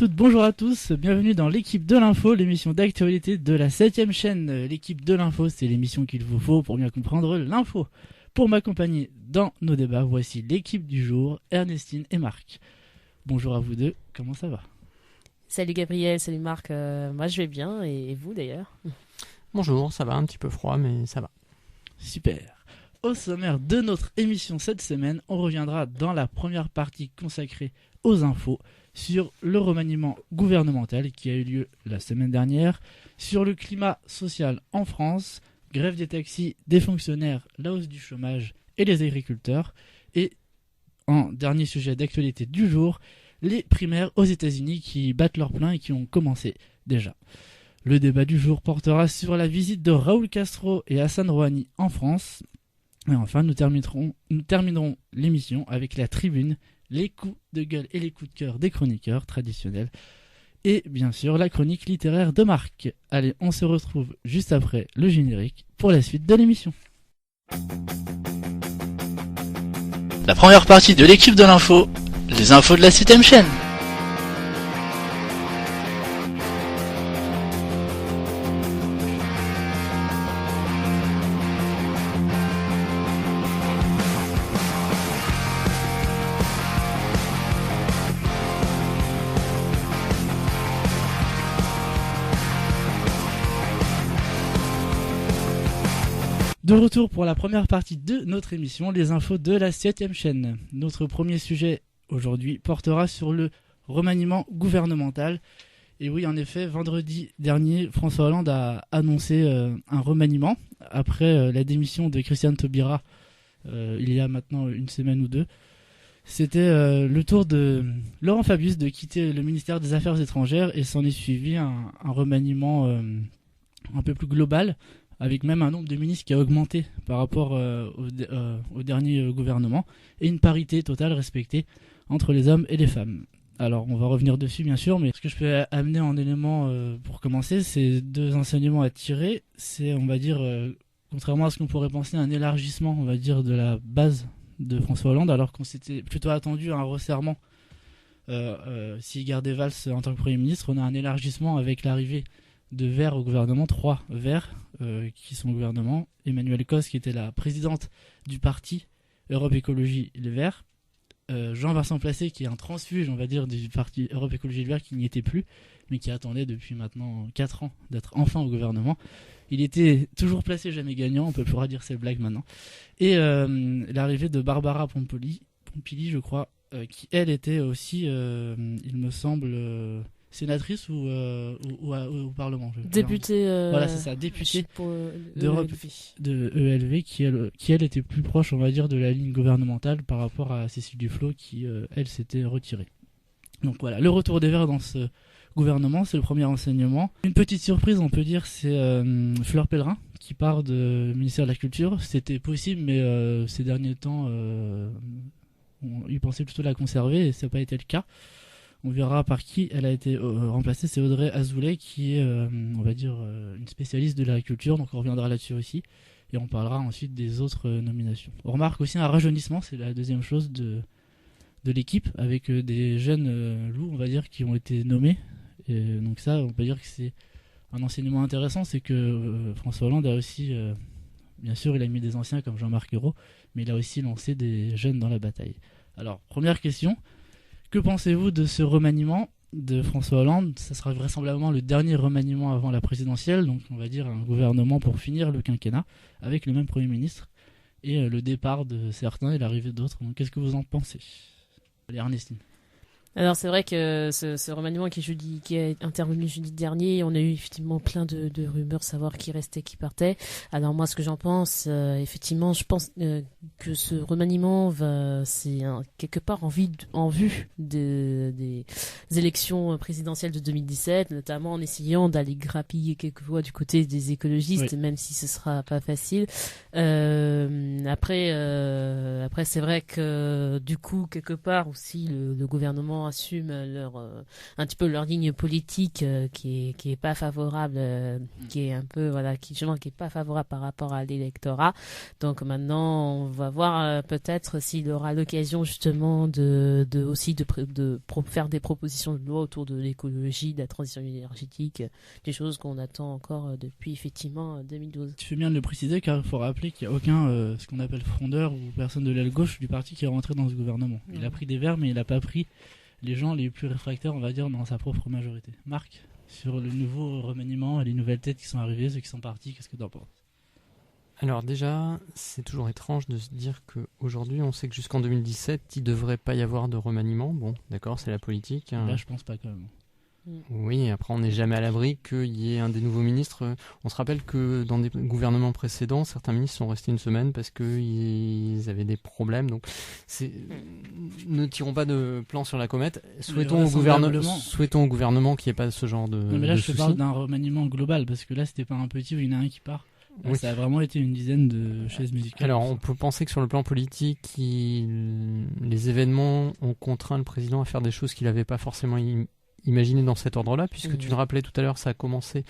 toutes, bonjour à tous, bienvenue dans l'équipe de l'info, l'émission d'actualité de la 7ème chaîne. L'équipe de l'info, c'est l'émission qu'il vous faut pour bien comprendre l'info. Pour m'accompagner dans nos débats, voici l'équipe du jour, Ernestine et Marc. Bonjour à vous deux, comment ça va ? Salut Gabriel, salut Marc, moi je vais bien, et vous d'ailleurs ? Bonjour, ça va, un petit peu froid, mais ça va. Super. Au sommaire de notre émission cette semaine, on reviendra dans la première partie consacrée aux infos sur le remaniement gouvernemental qui a eu lieu la semaine dernière, sur le climat social en France, grève des taxis, des fonctionnaires, la hausse du chômage et les agriculteurs, et en dernier sujet d'actualité du jour, les primaires aux États-Unis qui battent leur plein et qui ont commencé déjà. Le débat du jour portera sur la visite de Raúl Castro et Hassan Rouhani en France. Et enfin, nous terminerons l'émission avec la tribune, les coups de gueule et les coups de cœur des chroniqueurs traditionnels. Et bien sûr, la chronique littéraire de Marc. Allez, on se retrouve juste après le générique pour la suite de l'émission. La première partie de l'équipe de l'info, les infos de la 7ème chaîne. De retour pour la première partie de notre émission, les infos de la 7ème chaîne. Notre premier sujet aujourd'hui portera sur le remaniement gouvernemental. Et oui, en effet, vendredi dernier, François Hollande a annoncé un remaniement après la démission de Christiane Taubira il y a maintenant une semaine ou deux. C'était le tour de Laurent Fabius de quitter le ministère des Affaires étrangères et s'en est suivi un remaniement un peu plus global, avec même un nombre de ministres qui a augmenté par rapport au dernier gouvernement, et une parité totale respectée entre les hommes et les femmes. Alors on va revenir dessus bien sûr, mais ce que je peux amener en élément pour commencer, c'est deux enseignements à tirer. C'est, on va dire, contrairement à ce qu'on pourrait penser, un élargissement, on va dire, de la base de François Hollande, alors qu'on s'était plutôt attendu à un resserrement s'il gardait Valls en tant que Premier ministre. On a un élargissement avec l'arrivée de Verts au gouvernement, 3 Verts qui sont au gouvernement. Emmanuelle Cos, qui était la présidente du parti Europe Écologie Les Verts. Jean-Vincent Placé, qui est un transfuge, on va dire, du parti Europe Écologie Les Verts, qui n'y était plus, mais qui attendait depuis maintenant 4 ans d'être enfin au gouvernement. Il était toujours placé, jamais gagnant, on peut plus dire ces blagues maintenant. Et l'arrivée de Barbara Pompili, je crois, qui elle était aussi, il me semble, sénatrice ou au Parlement. Députée. Voilà, c'est ça, députée d'Europe de ELV, qui elle était plus proche, on va dire, de la ligne gouvernementale par rapport à Cécile Duflot, qui elle s'était retirée. Donc voilà, le retour des Verts dans ce gouvernement, c'est le premier enseignement. Une petite surprise, on peut dire, c'est Fleur Pellerin qui part du ministère de la Culture. C'était possible, mais ces derniers temps, ils pensaient plutôt la conserver et ça n'a pas été le cas. On verra par qui elle a été remplacée. C'est Audrey Azoulay qui est, on va dire, une spécialiste de l'agriculture. Donc on reviendra là-dessus aussi. Et on parlera ensuite des autres nominations. On remarque aussi un rajeunissement, c'est la deuxième chose de l'équipe, avec des jeunes loups, on va dire, qui ont été nommés. Et donc ça, on peut dire que c'est un enseignement intéressant. C'est que François Hollande a aussi, bien sûr, il a mis des anciens comme Jean-Marc Ayrault, mais il a aussi lancé des jeunes dans la bataille. Alors, première question. Que pensez-vous de ce remaniement de François Hollande ? Ça sera vraisemblablement le dernier remaniement avant la présidentielle, donc on va dire un gouvernement pour finir le quinquennat, avec le même Premier ministre, et le départ de certains et l'arrivée d'autres. Donc qu'est-ce que vous en pensez ? Allez, Ernestine. Alors c'est vrai que ce remaniement qui est intervenu jeudi dernier, on a eu effectivement plein de rumeurs, savoir qui restait, qui partait. Alors moi, ce que j'en pense, effectivement, je pense que ce remaniement c'est quelque part en vue des élections présidentielles de 2017, notamment en essayant d'aller grappiller quelques voix du côté des écologistes, oui, même si ce sera pas facile. Après c'est vrai que du coup quelque part aussi le gouvernement effectivement assument un petit peu leur ligne politique qui est pas favorable, qui est un peu qui est pas favorable par rapport à l'électorat. Donc maintenant, on va voir peut-être s'il aura l'occasion justement de faire des propositions de loi autour de l'écologie, de la transition énergétique, des choses qu'on attend encore depuis effectivement 2012. Tu fais bien de le préciser car il faut rappeler qu'il n'y a aucun ce qu'on appelle frondeur ou personne de l'aile gauche du parti qui est rentré dans ce gouvernement. Il a pris des Verts mais il n'a pas pris les gens les plus réfractaires, on va dire, dans sa propre majorité. Marc, sur le nouveau remaniement et les nouvelles têtes qui sont arrivées, ceux qui sont partis, qu'est-ce que tu en penses ? Alors déjà, c'est toujours étrange de se dire qu'aujourd'hui, on sait que jusqu'en 2017, il ne devrait pas y avoir de remaniement. Bon, d'accord, c'est la politique. Là, je pense pas quand même. Oui, après on n'est jamais à l'abri qu'il y ait un des nouveaux ministres. On se rappelle que dans des gouvernements précédents, certains ministres sont restés une semaine parce qu'ils avaient des problèmes. Donc, ne tirons pas de plan sur la comète. Souhaitons au gouvernement qu'il n'y ait pas ce genre de non, mais là, je te soucis. parle d'un remaniement global parce que là, c'était pas un petit où il y en a un qui part. Là, oui. Ça a vraiment été une dizaine de chaises musicales. Alors, on peut penser que sur le plan politique, les événements ont contraint le président à faire des choses qu'il n'avait pas forcément imaginé dans cet ordre-là, puisque tu le rappelais tout à l'heure, ça a commencé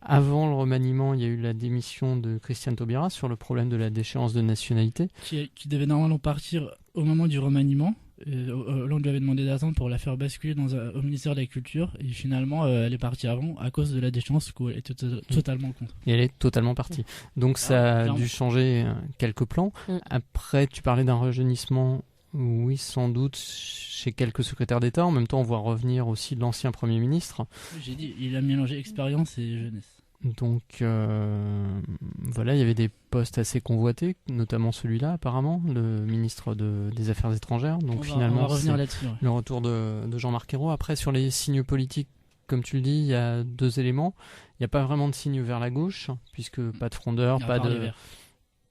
avant le remaniement. Il y a eu la démission de Christiane Taubira sur le problème de la déchéance de nationalité. Qui devait normalement partir au moment du remaniement. Hollande lui avait demandé d'attendre pour la faire basculer au ministère de la Culture. Et finalement, elle est partie avant à cause de la déchéance, où elle était totalement contre. Et elle est totalement partie. Donc ça a dû changer quelques plans. Après, tu parlais d'un rajeunissement. Oui, sans doute chez quelques secrétaires d'État. En même temps, on voit revenir aussi l'ancien Premier ministre. J'ai dit, il a mélangé expérience et jeunesse. Donc voilà, il y avait des postes assez convoités, notamment celui-là apparemment, le ministre des Affaires étrangères. Donc finalement, on va revenir là-dessus. Ouais. Le retour de Jean-Marc Ayrault. Après, sur les signes politiques, comme tu le dis, il y a deux éléments. Il n'y a pas vraiment de signe vers la gauche, puisque pas de frondeur, pas de...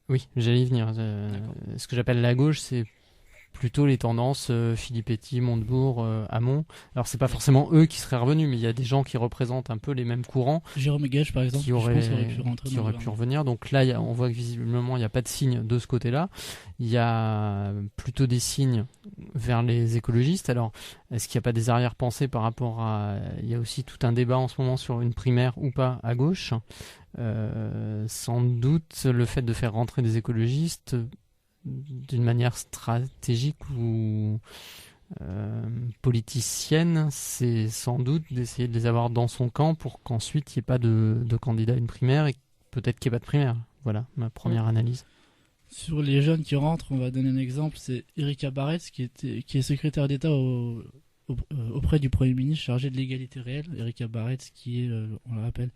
Oui, j'allais y venir. Ce que j'appelle la gauche, c'est plutôt les tendances Filippetti, Montebourg, Hamon. Alors c'est pas forcément eux qui seraient revenus, mais il y a des gens qui représentent un peu les mêmes courants. Jérôme Gage par exemple, qui auraient pu revenir. Donc là, on voit que visiblement il n'y a pas de signe de ce côté-là. Il y a plutôt des signes vers les écologistes. Alors est-ce qu'il n'y a pas des arrière-pensées par rapport à... Il y a aussi tout un débat en ce moment sur une primaire ou pas à gauche. Sans doute le fait de faire rentrer des écologistes d'une manière stratégique ou politicienne, c'est sans doute d'essayer de les avoir dans son camp pour qu'ensuite il n'y ait pas de candidat à une primaire et peut-être qu'il n'y ait pas de primaire. Voilà ma première analyse. Sur les jeunes qui rentrent, on va donner un exemple, c'est Erika Barretz qui est secrétaire d'État auprès du Premier ministre chargé de l'égalité réelle. Erika Barretz qui est, on le rappelle,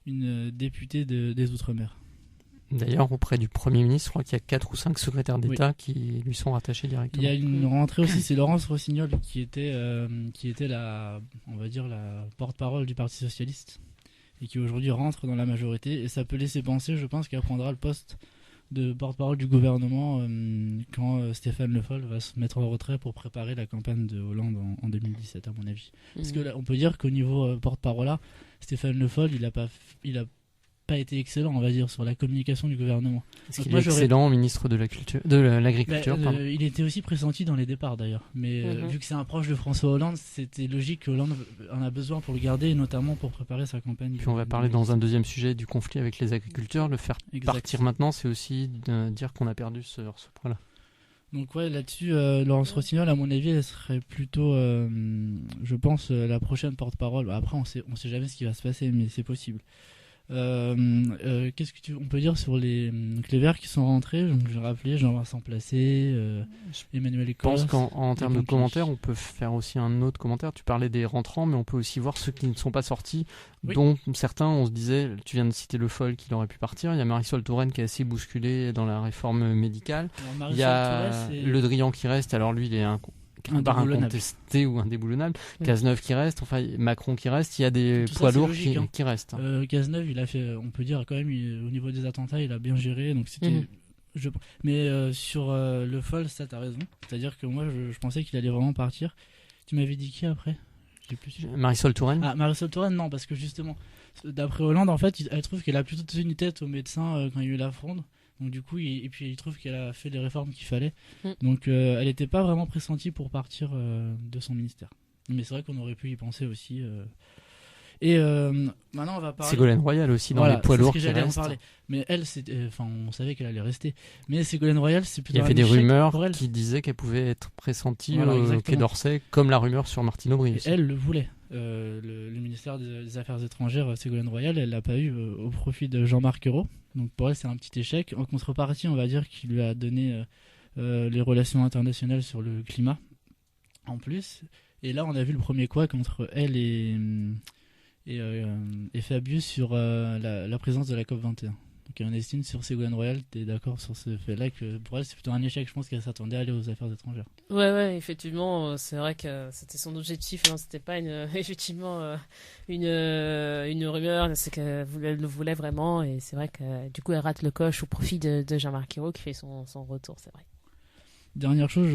une députée des Outre-mer. D'ailleurs, auprès du Premier ministre, je crois qu'il y a 4 ou 5 secrétaires d'État qui lui sont rattachés directement. Il y a une rentrée aussi, c'est Laurence Rossignol qui était la porte-parole du Parti Socialiste et qui aujourd'hui rentre dans la majorité. Et ça peut laisser penser, je pense, qu'elle prendra le poste de porte-parole du gouvernement quand Stéphane Le Foll va se mettre en retrait pour préparer la campagne de Hollande en 2017, à mon avis. Parce que là, on peut dire qu'au niveau porte-parole là, Stéphane Le Foll, il a pas été excellent, on va dire, sur la communication du gouvernement. Est-ce qu'il est excellent, ministre de l'Agriculture il était aussi pressenti dans les départs d'ailleurs, mais vu que c'est un proche de François Hollande, c'était logique que Hollande en a besoin pour le garder, et notamment pour préparer sa campagne. Puis on va parler dans un deuxième sujet du conflit avec les agriculteurs. Le faire partir maintenant, c'est aussi de dire qu'on a perdu ce point-là. Donc ouais, là-dessus, Laurence Rossignol, à mon avis, elle serait plutôt, je pense, la prochaine porte-parole. Après, on sait jamais ce qui va se passer, mais c'est possible. Qu'est-ce que on peut dire sur les Verts qui sont rentrés? Je vais rappeler Jean-Vincent Placé, Emmanuel École. Je pense qu'en termes de commentaires, on peut faire aussi un autre commentaire. Tu parlais des rentrants, mais on peut aussi voir ceux qui ne sont pas sortis, dont certains, on se disait, tu viens de citer Le Foll qui aurait pu partir. Il y a Marisol Touraine qui est assez bousculée dans la réforme médicale. Il y a Le Drian qui reste. Alors lui, il est incontesté ou indéboulonnable. Cazeneuve qui reste, enfin Macron qui reste, il y a des poids lourds qui restent. Cazeneuve, il a fait, on peut dire quand même, au niveau des attentats, il a bien géré, donc c'était. Mais sur Le Foll, ça t'as raison. C'est-à-dire que moi, je pensais qu'il allait vraiment partir. Tu m'avais dit qui après? Marisol Touraine. Ah, Marisol Touraine, non, parce que justement, d'après Hollande, en fait, elle trouve qu'elle a plutôt tenu tête aux médecins quand il y a eu la fronde. Donc du coup, puis il trouve qu'elle a fait les réformes qu'il fallait. Donc elle n'était pas vraiment pressentie pour partir de son ministère. Mais c'est vrai qu'on aurait pu y penser aussi. Et maintenant, on va parler. Ségolène Royal aussi dans les poids lourds qui restent. En parler. Mais elle, on savait qu'elle allait rester. Mais Ségolène Royal, c'est plutôt. Il y avait des rumeurs qui disaient qu'elle pouvait être pressentie au Quai d'Orsay, comme la rumeur sur Martine Aubry. Et elle le voulait. Le ministère des Affaires étrangères, Ségolène Royal, elle l'a pas eu au profit de Jean-Marc Ayrault. Donc pour elle, c'est un petit échec. En contrepartie, on va dire qu'il lui a donné les relations internationales sur le climat en plus. Et là, on a vu le premier couac entre elle et Fabius sur la présence de la COP21. Donc on estime sur Ségolène Royal, tu es d'accord sur ce fait-là que pour elle c'est plutôt un échec, je pense qu'elle s'attendait à aller aux affaires étrangères. Ouais, effectivement, c'est vrai que c'était son objectif, hein, c'était pas effectivement une rumeur, c'est qu'elle le voulait vraiment, et c'est vrai que du coup elle rate le coche au profit de Jean-Marc Ayrault qui fait son retour, c'est vrai. Dernière chose,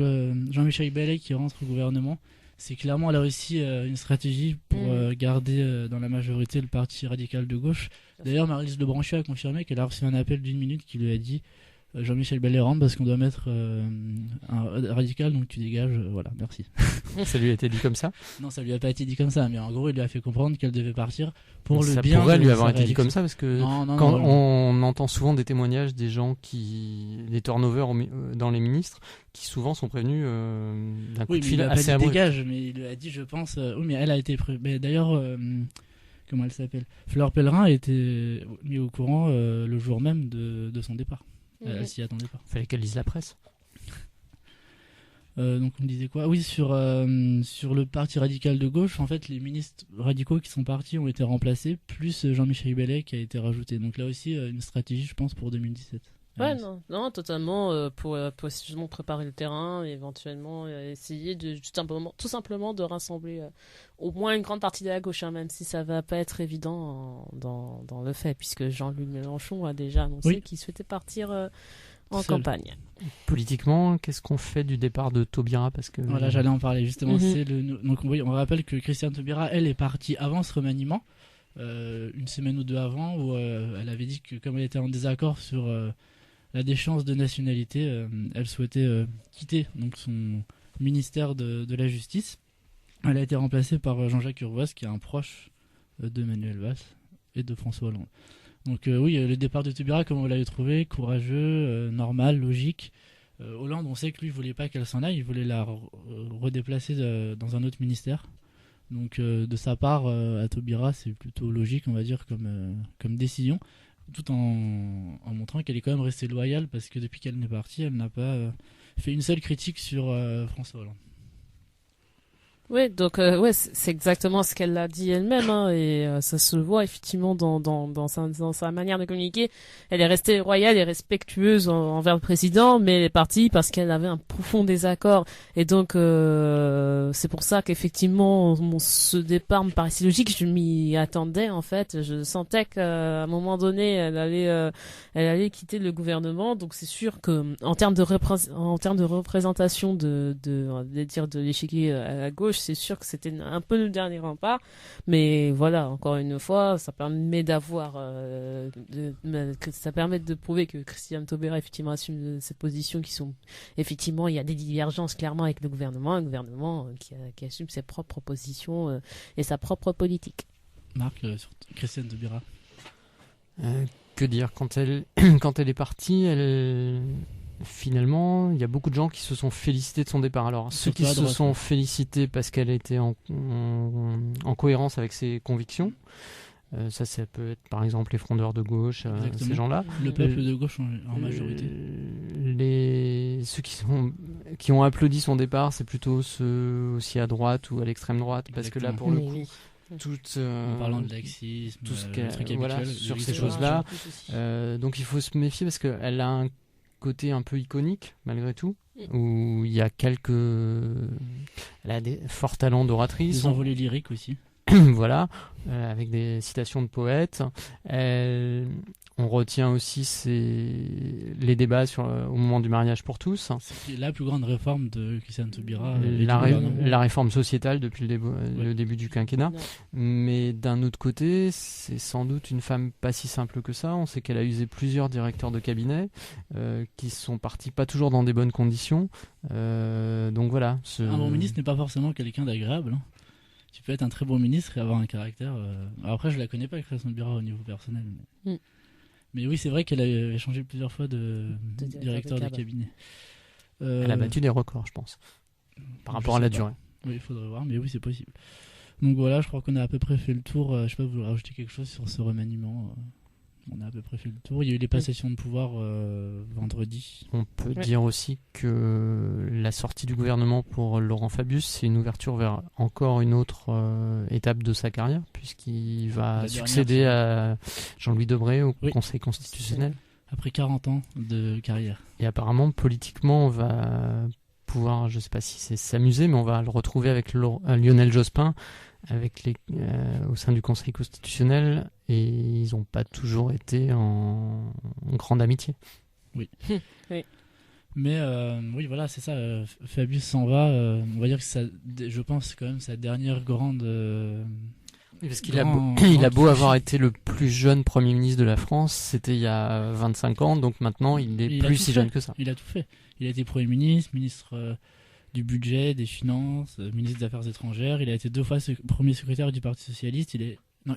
Jean-Michel Belley qui rentre au gouvernement, c'est clairement là aussi une stratégie pour garder dans la majorité le parti radical de gauche. D'ailleurs, Maryse Lebranchu a confirmé qu'elle a reçu un appel d'1 minute qui lui a dit Jean-Michel Belley rentre parce qu'on doit mettre un radical, donc tu dégages, voilà, merci. Ça lui a été dit comme ça ? Non, ça lui a pas été dit comme ça, mais en gros, il lui a fait comprendre qu'elle devait partir pour le bien. Ça pourrait lui avoir été dit comme ça, parce que on entend souvent des témoignages des gens des turnovers dans les ministres, qui souvent sont prévenus d'un coup de fil assez abrupt. Dégage, mais il lui a dit, je pense, oui, mais elle a été mais d'ailleurs, comment elle s'appelle, Fleur Pellerin a été mis au courant le jour même de son départ. Elle s'y attendait pas. Fallait qu'elle lise la presse. Donc on disait quoi ? Oui, sur le parti radical de gauche, en fait, les ministres radicaux qui sont partis ont été remplacés, plus Jean-Michel Belley qui a été rajouté. Donc là aussi, une stratégie, je pense, pour 2017. Ouais, non, totalement, pour justement préparer le terrain, et éventuellement essayer de tout simplement de rassembler au moins une grande partie de la gauche, hein, même si ça va pas être évident dans le fait, puisque Jean-Luc Mélenchon a déjà annoncé qu'il souhaitait partir en campagne. Politiquement, qu'est-ce qu'on fait du départ de Taubira, parce que voilà, j'allais en parler justement. Donc on rappelle que Christiane Taubira, elle est partie avant ce remaniement, une semaine ou deux avant, où elle avait dit que comme elle était en désaccord sur la déchéance de nationalité, elle souhaitait quitter donc son ministère de la Justice. Elle a été remplacée par Jean-Jacques Urvoas, qui est un proche de Manuel Valls et de François Hollande. Donc oui, le départ de Taubira, comme vous l'avez trouvé, courageux, normal, logique. Hollande, on sait que lui, il voulait pas qu'elle s'en aille, il voulait la redéplacer dans un autre ministère. Donc de sa part, à Taubira, c'est plutôt logique, on va dire, comme décision, tout en montrant qu'elle est quand même restée loyale, parce que depuis qu'elle est partie, elle n'a pas fait une seule critique sur François Hollande. Oui, donc c'est exactement ce qu'elle a dit elle-même, hein, et ça se voit effectivement dans sa manière de communiquer. Elle est restée loyale et respectueuse envers le président, mais elle est partie parce qu'elle avait un profond désaccord. Et donc c'est pour ça qu'effectivement ce départ me paraissait logique. Je m'y attendais en fait. Je sentais qu'à un moment donné elle allait quitter le gouvernement. Donc c'est sûr que en termes de représentation de l'échiquier à la gauche, c'est sûr que c'était un peu le dernier rempart, mais voilà, encore une fois, ça permet ça permet de prouver que Christiane Taubira effectivement assume ses positions qui sont effectivement, il y a des divergences clairement avec le gouvernement, qui assume ses propres positions et sa propre politique. Marc, sur Christiane Taubira. Que dire, quand elle est partie, finalement, il y a beaucoup de gens qui se sont félicités de son départ. Alors, ceux qui se sont félicités parce qu'elle était en cohérence avec ses convictions, ça peut être par exemple les frondeurs de gauche, ces gens-là. Le peuple de gauche en majorité. Ceux qui ont applaudi son départ, c'est plutôt ceux aussi à droite ou à l'extrême droite, parce que là, pour le coup, en parlant de laxisme, tout ce sur ces choses-là. Donc il faut se méfier, parce qu'elle a un côté un peu iconique malgré tout, où il y a elle a des forts talents d'oratrice, des envolées lyriques aussi. Voilà, avec des citations de poètes. On retient aussi les débats au moment du mariage pour tous. C'est la plus grande réforme de Christiane Taubira. La réforme sociétale depuis le début du quinquennat. Mais d'un autre côté, c'est sans doute une femme pas si simple que ça. On sait qu'elle a usé plusieurs directeurs de cabinet qui sont partis pas toujours dans des bonnes conditions. Donc voilà. Un bon ministre n'est pas forcément quelqu'un d'agréable. Tu peux être un très bon ministre et avoir un caractère. Alors après, je la connais pas, Christiane Taubira, au niveau personnel. Mais oui, c'est vrai qu'elle a changé plusieurs fois de directeur de cabinet. Elle a battu des records, je pense, par rapport à la durée. Oui, il faudrait voir, mais oui, c'est possible. Donc voilà, je crois qu'on a à peu près fait le tour. Je sais pas, vous voulez rajouter quelque chose sur ce remaniement On a à peu près fait le tour. Il y a eu les passations de pouvoir vendredi. On peut dire aussi que la sortie du gouvernement pour Laurent Fabius, c'est une ouverture vers encore une autre étape de sa carrière, puisqu'il va succéder à Jean-Louis Debré au Conseil constitutionnel. Après 40 ans de carrière. Et apparemment, politiquement, on va pouvoir, je sais pas si c'est s'amuser, mais on va le retrouver avec Lionel Jospin au sein du Conseil constitutionnel, et ils n'ont pas toujours été en grande amitié. Oui. Mais oui, voilà, c'est ça. Fabius s'en va. On va dire que je pense quand même sa dernière grande. Oui, parce qu'il a beau avoir été le plus jeune Premier ministre de la France, c'était il y a 25 ans, donc maintenant il n'est plus si jeune que ça. Il a tout fait. Il a été Premier ministre, ministre du budget, des finances, ministre des Affaires étrangères. Il a été 2 fois premier secrétaire du Parti socialiste.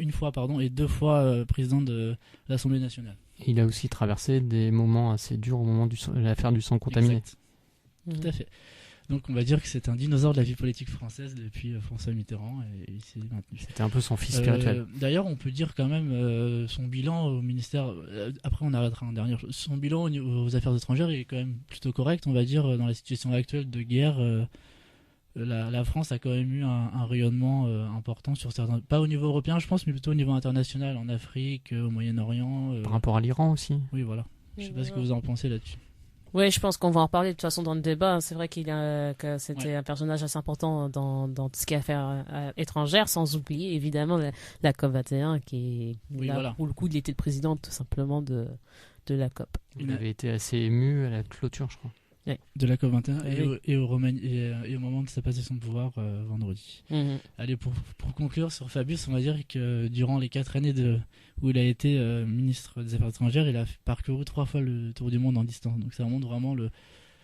Une fois, et 2 fois président de l'Assemblée nationale. Il a aussi traversé des moments assez durs au moment de l'affaire du sang contaminé. Tout à fait. Donc on va dire que c'est un dinosaure de la vie politique française depuis François Mitterrand, et il s'est maintenu. C'était un peu son fils spirituel. D'ailleurs, on peut dire quand même son bilan au ministère. Après, on arrêtera en dernière chose. Son bilan aux affaires étrangères est quand même plutôt correct, on va dire, dans la situation actuelle de guerre. La France a quand même eu un rayonnement important sur certains, pas au niveau européen, je pense, mais plutôt au niveau international, en Afrique, au Moyen-Orient. Par rapport à l'Iran aussi. Oui, voilà. Je sais pas ce que vous en pensez là-dessus. Oui, je pense qu'on va en reparler de toute façon dans le débat. C'est vrai que c'était un personnage assez important dans tout ce qui est affaires étrangères, sans oublier évidemment la COP21 qui est là, pour le coup, il était le président tout simplement de la COP. Il avait été assez ému à la clôture, je crois. De la COP21 et au moment de sa passation de pouvoir vendredi. Allez, pour conclure sur Fabius, on va dire que durant les 4 années où il a été ministre des Affaires étrangères, il a parcouru 3 fois le tour du monde en distance. Donc ça montre vraiment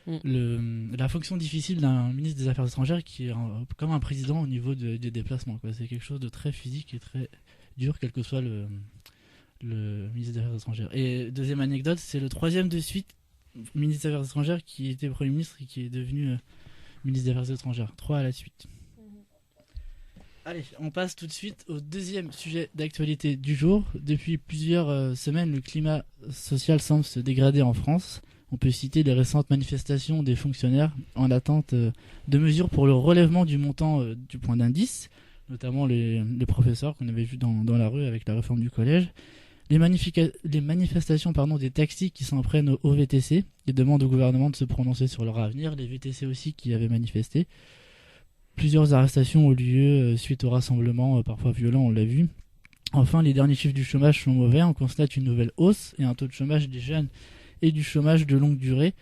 la fonction difficile d'un ministre des Affaires étrangères qui est comme un président au niveau des déplacements. C'est quelque chose de très physique et très dur, quel que soit le ministre des Affaires étrangères. Et deuxième anecdote, c'est le 3e de suite ministre des Affaires étrangères qui était Premier ministre et qui est devenu ministre des Affaires étrangères. 3 à la suite. Allez, on passe tout de suite au 2e sujet d'actualité du jour. Depuis plusieurs semaines, le climat social semble se dégrader en France. On peut citer les récentes manifestations des fonctionnaires en attente de mesures pour le relèvement du montant du point d'indice, notamment les professeurs qu'on avait vus dans la rue avec la réforme du collège. Les manifestations des taxis qui s'en prennent au VTC et demandent au gouvernement de se prononcer sur leur avenir. Les VTC aussi qui avaient manifesté. Plusieurs arrestations ont lieu suite au rassemblement, parfois violents, on l'a vu. Enfin, les derniers chiffres du chômage sont mauvais. On constate une nouvelle hausse et un taux de chômage des jeunes et du chômage de longue durée,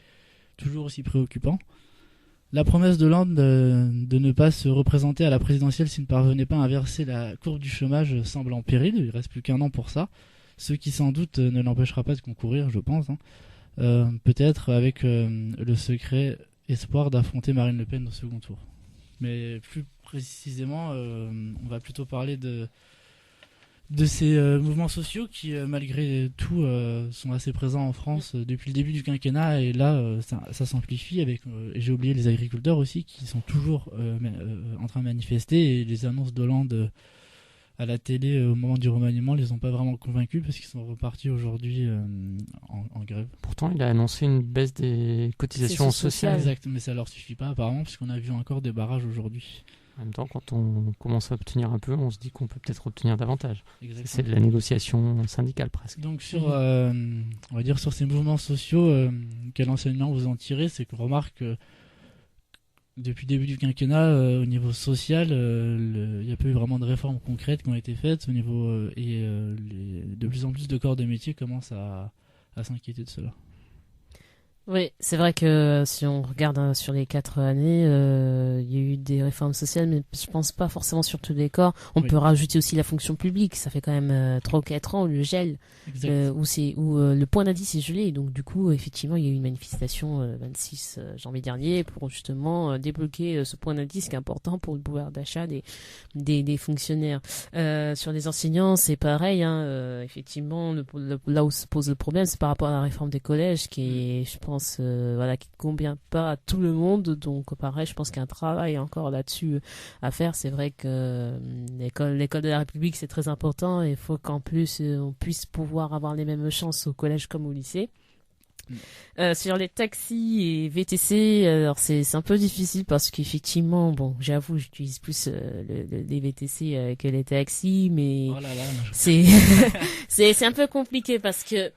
toujours aussi préoccupant. La promesse de Hollande de ne pas se représenter à la présidentielle s'il ne parvenait pas à inverser la courbe du chômage semble en péril. Il ne reste plus qu'1 an pour ça. Ce qui sans doute ne l'empêchera pas de concourir, je pense. Peut-être avec le secret espoir d'affronter Marine Le Pen au second tour. Mais plus précisément, on va plutôt parler de ces mouvements sociaux qui, malgré tout, sont assez présents en France depuis le début du quinquennat. Et là, ça s'amplifie avec, j'ai oublié les agriculteurs aussi, qui sont toujours en train de manifester. Et les annonces d'Hollande à la télé au moment du remaniement les ont pas vraiment convaincus parce qu'ils sont repartis aujourd'hui en grève. Pourtant, il a annoncé une baisse des cotisations sociales. Exact, mais ça leur suffit pas apparemment puisqu'on a vu encore des barrages aujourd'hui. En même temps, quand on commence à obtenir un peu, on se dit qu'on peut peut-être obtenir davantage. Exactement. C'est de la négociation syndicale presque. Donc on va dire sur ces mouvements sociaux, quel enseignement vous en tirez? C'est qu'on remarque depuis le début du quinquennat, au niveau social, il n'y a pas eu vraiment de réformes concrètes qui ont été faites au niveau de plus en plus de corps de métier commencent à s'inquiéter de cela. Oui, c'est vrai que si on regarde sur les 4 années, il y a eu des réformes sociales, mais je pense pas forcément sur tous les corps. On peut rajouter aussi la fonction publique. Ça fait quand même 3 ou 4 ans le gel, où le point d'indice est gelé. Donc du coup, effectivement, il y a eu une manifestation 26 janvier dernier pour justement débloquer ce point d'indice qui est important pour le pouvoir d'achat des fonctionnaires. Sur les enseignants, c'est pareil. Effectivement, là où se pose le problème, c'est par rapport à la réforme des collèges, qui est, je pense, qui ne convient pas à tout le monde. Donc pareil, je pense qu'il y a un travail encore là-dessus à faire. C'est vrai que l'école de la République, c'est très important, et il faut qu'en plus on puisse pouvoir avoir les mêmes chances au collège comme au lycée. Sur les taxis et VTC, alors c'est un peu difficile parce qu'effectivement, bon, j'avoue, j'utilise plus les VTC que les taxis, mais c'est un peu compliqué parce que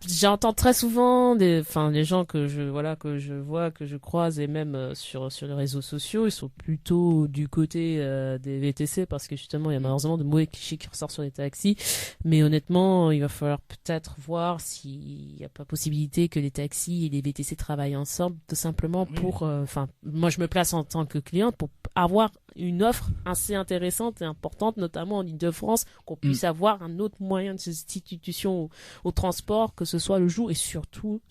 j'entends très souvent les gens que je vois, que je croise, et même sur les réseaux sociaux, ils sont plutôt du côté des VTC, parce que justement il y a malheureusement de mauvais clichés qui ressortent sur les taxis. Mais honnêtement, il va falloir peut-être voir s'il n'y a pas possibilité que les taxis et les VTC travaillent ensemble, tout simplement pour moi je me place en tant que cliente pour avoir une offre assez intéressante et importante, notamment en Île-de-France, qu'on puisse avoir un autre moyen de substitution au transport, que ce soit le jour et surtout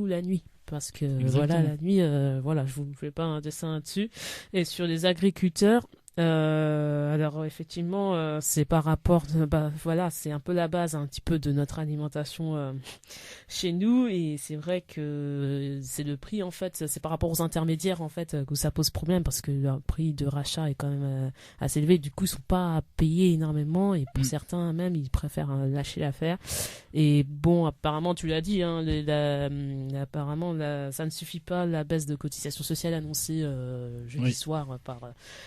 la nuit. Parce que la nuit, je vous fais pas un dessin là-dessus. Et sur les agriculteurs, alors effectivement, c'est par rapport, c'est un peu la base un petit peu de notre alimentation chez nous, et c'est vrai que c'est le prix, en fait, c'est par rapport aux intermédiaires, en fait, que ça pose problème, parce que le prix de rachat est quand même assez élevé. Du coup, ils sont pas à payer énormément, et pour certains même, ils préfèrent lâcher l'affaire. Et bon, apparemment, tu l'as dit, apparemment, ça ne suffit pas, la baisse de cotisation sociale annoncée jeudi soir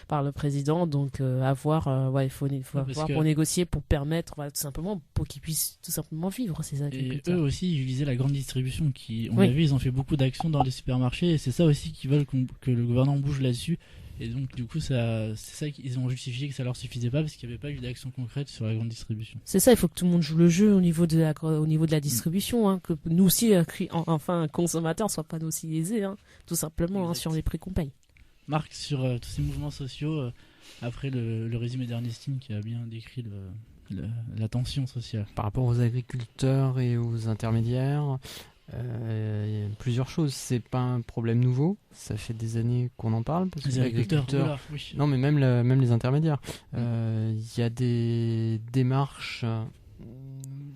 par le président. Donc à voir, il faut voir pour négocier, pour permettre tout simplement, pour qu'ils puissent tout simplement vivre, ces agriculteurs. Et eux aussi, ils visaient la grande distribution, on a vu, ils ont fait beaucoup d'actions dans les supermarchés, et c'est ça aussi qu'ils veulent que le gouvernement bouge là-dessus. Et donc du coup, c'est ça qu'ils ont justifié que ça leur suffisait pas, parce qu'il n'y avait pas eu d'action concrète sur la grande distribution. C'est ça, il faut que tout le monde joue le jeu au niveau de la distribution, que nous aussi, consommateurs, soient pas aussi lésés, tout simplement, sur les prix qu'on paye. Marc, sur tous ces mouvements sociaux, après le résumé d'Ernestine qui a bien décrit la tension sociale. Par rapport aux agriculteurs et aux intermédiaires, il y a plusieurs choses. C'est pas un problème nouveau, ça fait des années qu'on en parle, parce que les agriculteurs, non, mais même les intermédiaires, il y a des démarches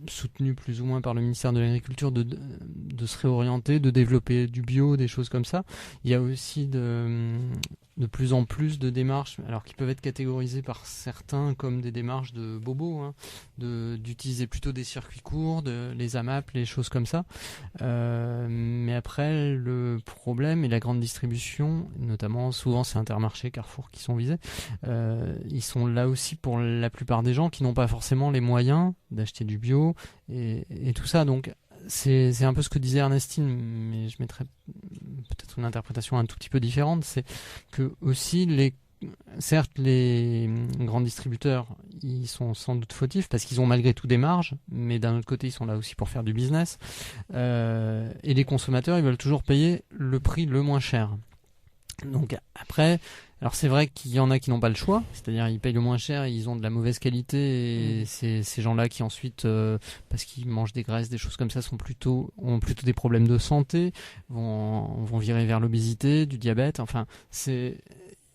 soutenues plus ou moins par le ministère de l'Agriculture de se réorienter, de développer du bio, des choses comme ça. Il y a aussi de plus en plus de démarches, alors qui peuvent être catégorisées par certains comme des démarches de bobos, d'utiliser plutôt des circuits courts, les AMAP, les choses comme ça. Mais après, le problème et la grande distribution, notamment souvent c'est Intermarché, Carrefour qui sont visés, ils sont là aussi pour la plupart des gens qui n'ont pas forcément les moyens d'acheter du bio et tout ça. Donc c'est un peu ce que disait Ernestine, mais je mettrais peut-être une interprétation un tout petit peu différente. C'est que aussi certes, les grands distributeurs, ils sont sans doute fautifs parce qu'ils ont malgré tout des marges, mais d'un autre côté, ils sont là aussi pour faire du business. Et les consommateurs, ils veulent toujours payer le prix le moins cher. Donc après, alors c'est vrai qu'il y en a qui n'ont pas le choix, c'est-à-dire ils payent le moins cher et ils ont de la mauvaise qualité, et ces gens-là qui ensuite, parce qu'ils mangent des graisses, des choses comme ça, ont plutôt des problèmes de santé, vont virer vers l'obésité, du diabète. Enfin, c'est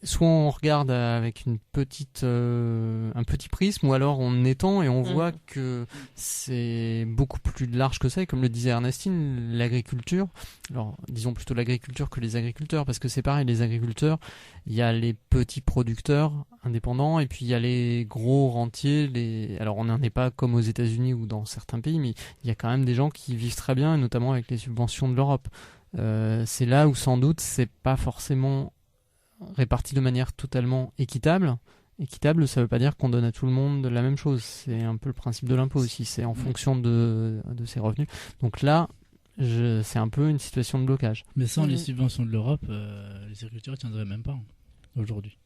soit on regarde avec un petit prisme, ou alors on étend et on voit que c'est beaucoup plus large que ça. Et comme le disait Ernestine, l'agriculture, alors disons plutôt l'agriculture que les agriculteurs, parce que c'est pareil, les agriculteurs, il y a les petits producteurs indépendants, et puis il y a les gros rentiers, alors on n'en est pas comme aux États-Unis ou dans certains pays, mais il y a quand même des gens qui vivent très bien, et notamment avec les subventions de l'Europe. C'est là où sans doute c'est pas forcément réparti de manière totalement équitable. Équitable, ça veut pas dire qu'on donne à tout le monde la même chose. C'est un peu le principe de l'impôt aussi. C'est en fonction de ses revenus. Donc là, c'est un peu une situation de blocage. Mais sans les subventions de l'Europe, les agriculteurs ne tiendraient même pas aujourd'hui.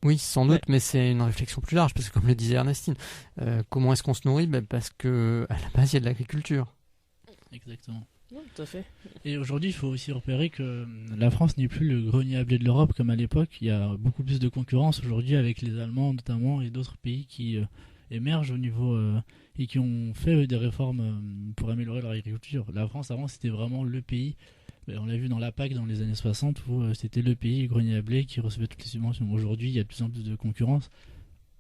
Oui, sans doute, mais c'est une réflexion plus large, parce que comme le disait Ernestine, comment est-ce qu'on se nourrit ? Parce que à la base, il y a de l'agriculture. Exactement. Oui, tout à fait. Et aujourd'hui, il faut aussi repérer que la France n'est plus le grenier à blé de l'Europe comme à l'époque. Il y a beaucoup plus de concurrence aujourd'hui avec les Allemands notamment et d'autres pays qui émergent au niveau et qui ont fait des réformes pour améliorer leur agriculture. La France avant c'était vraiment le pays, on l'a vu dans la PAC dans les années 60 où c'était le pays grenier à blé qui recevait toutes les subventions. Aujourd'hui il y a de plus en plus de concurrence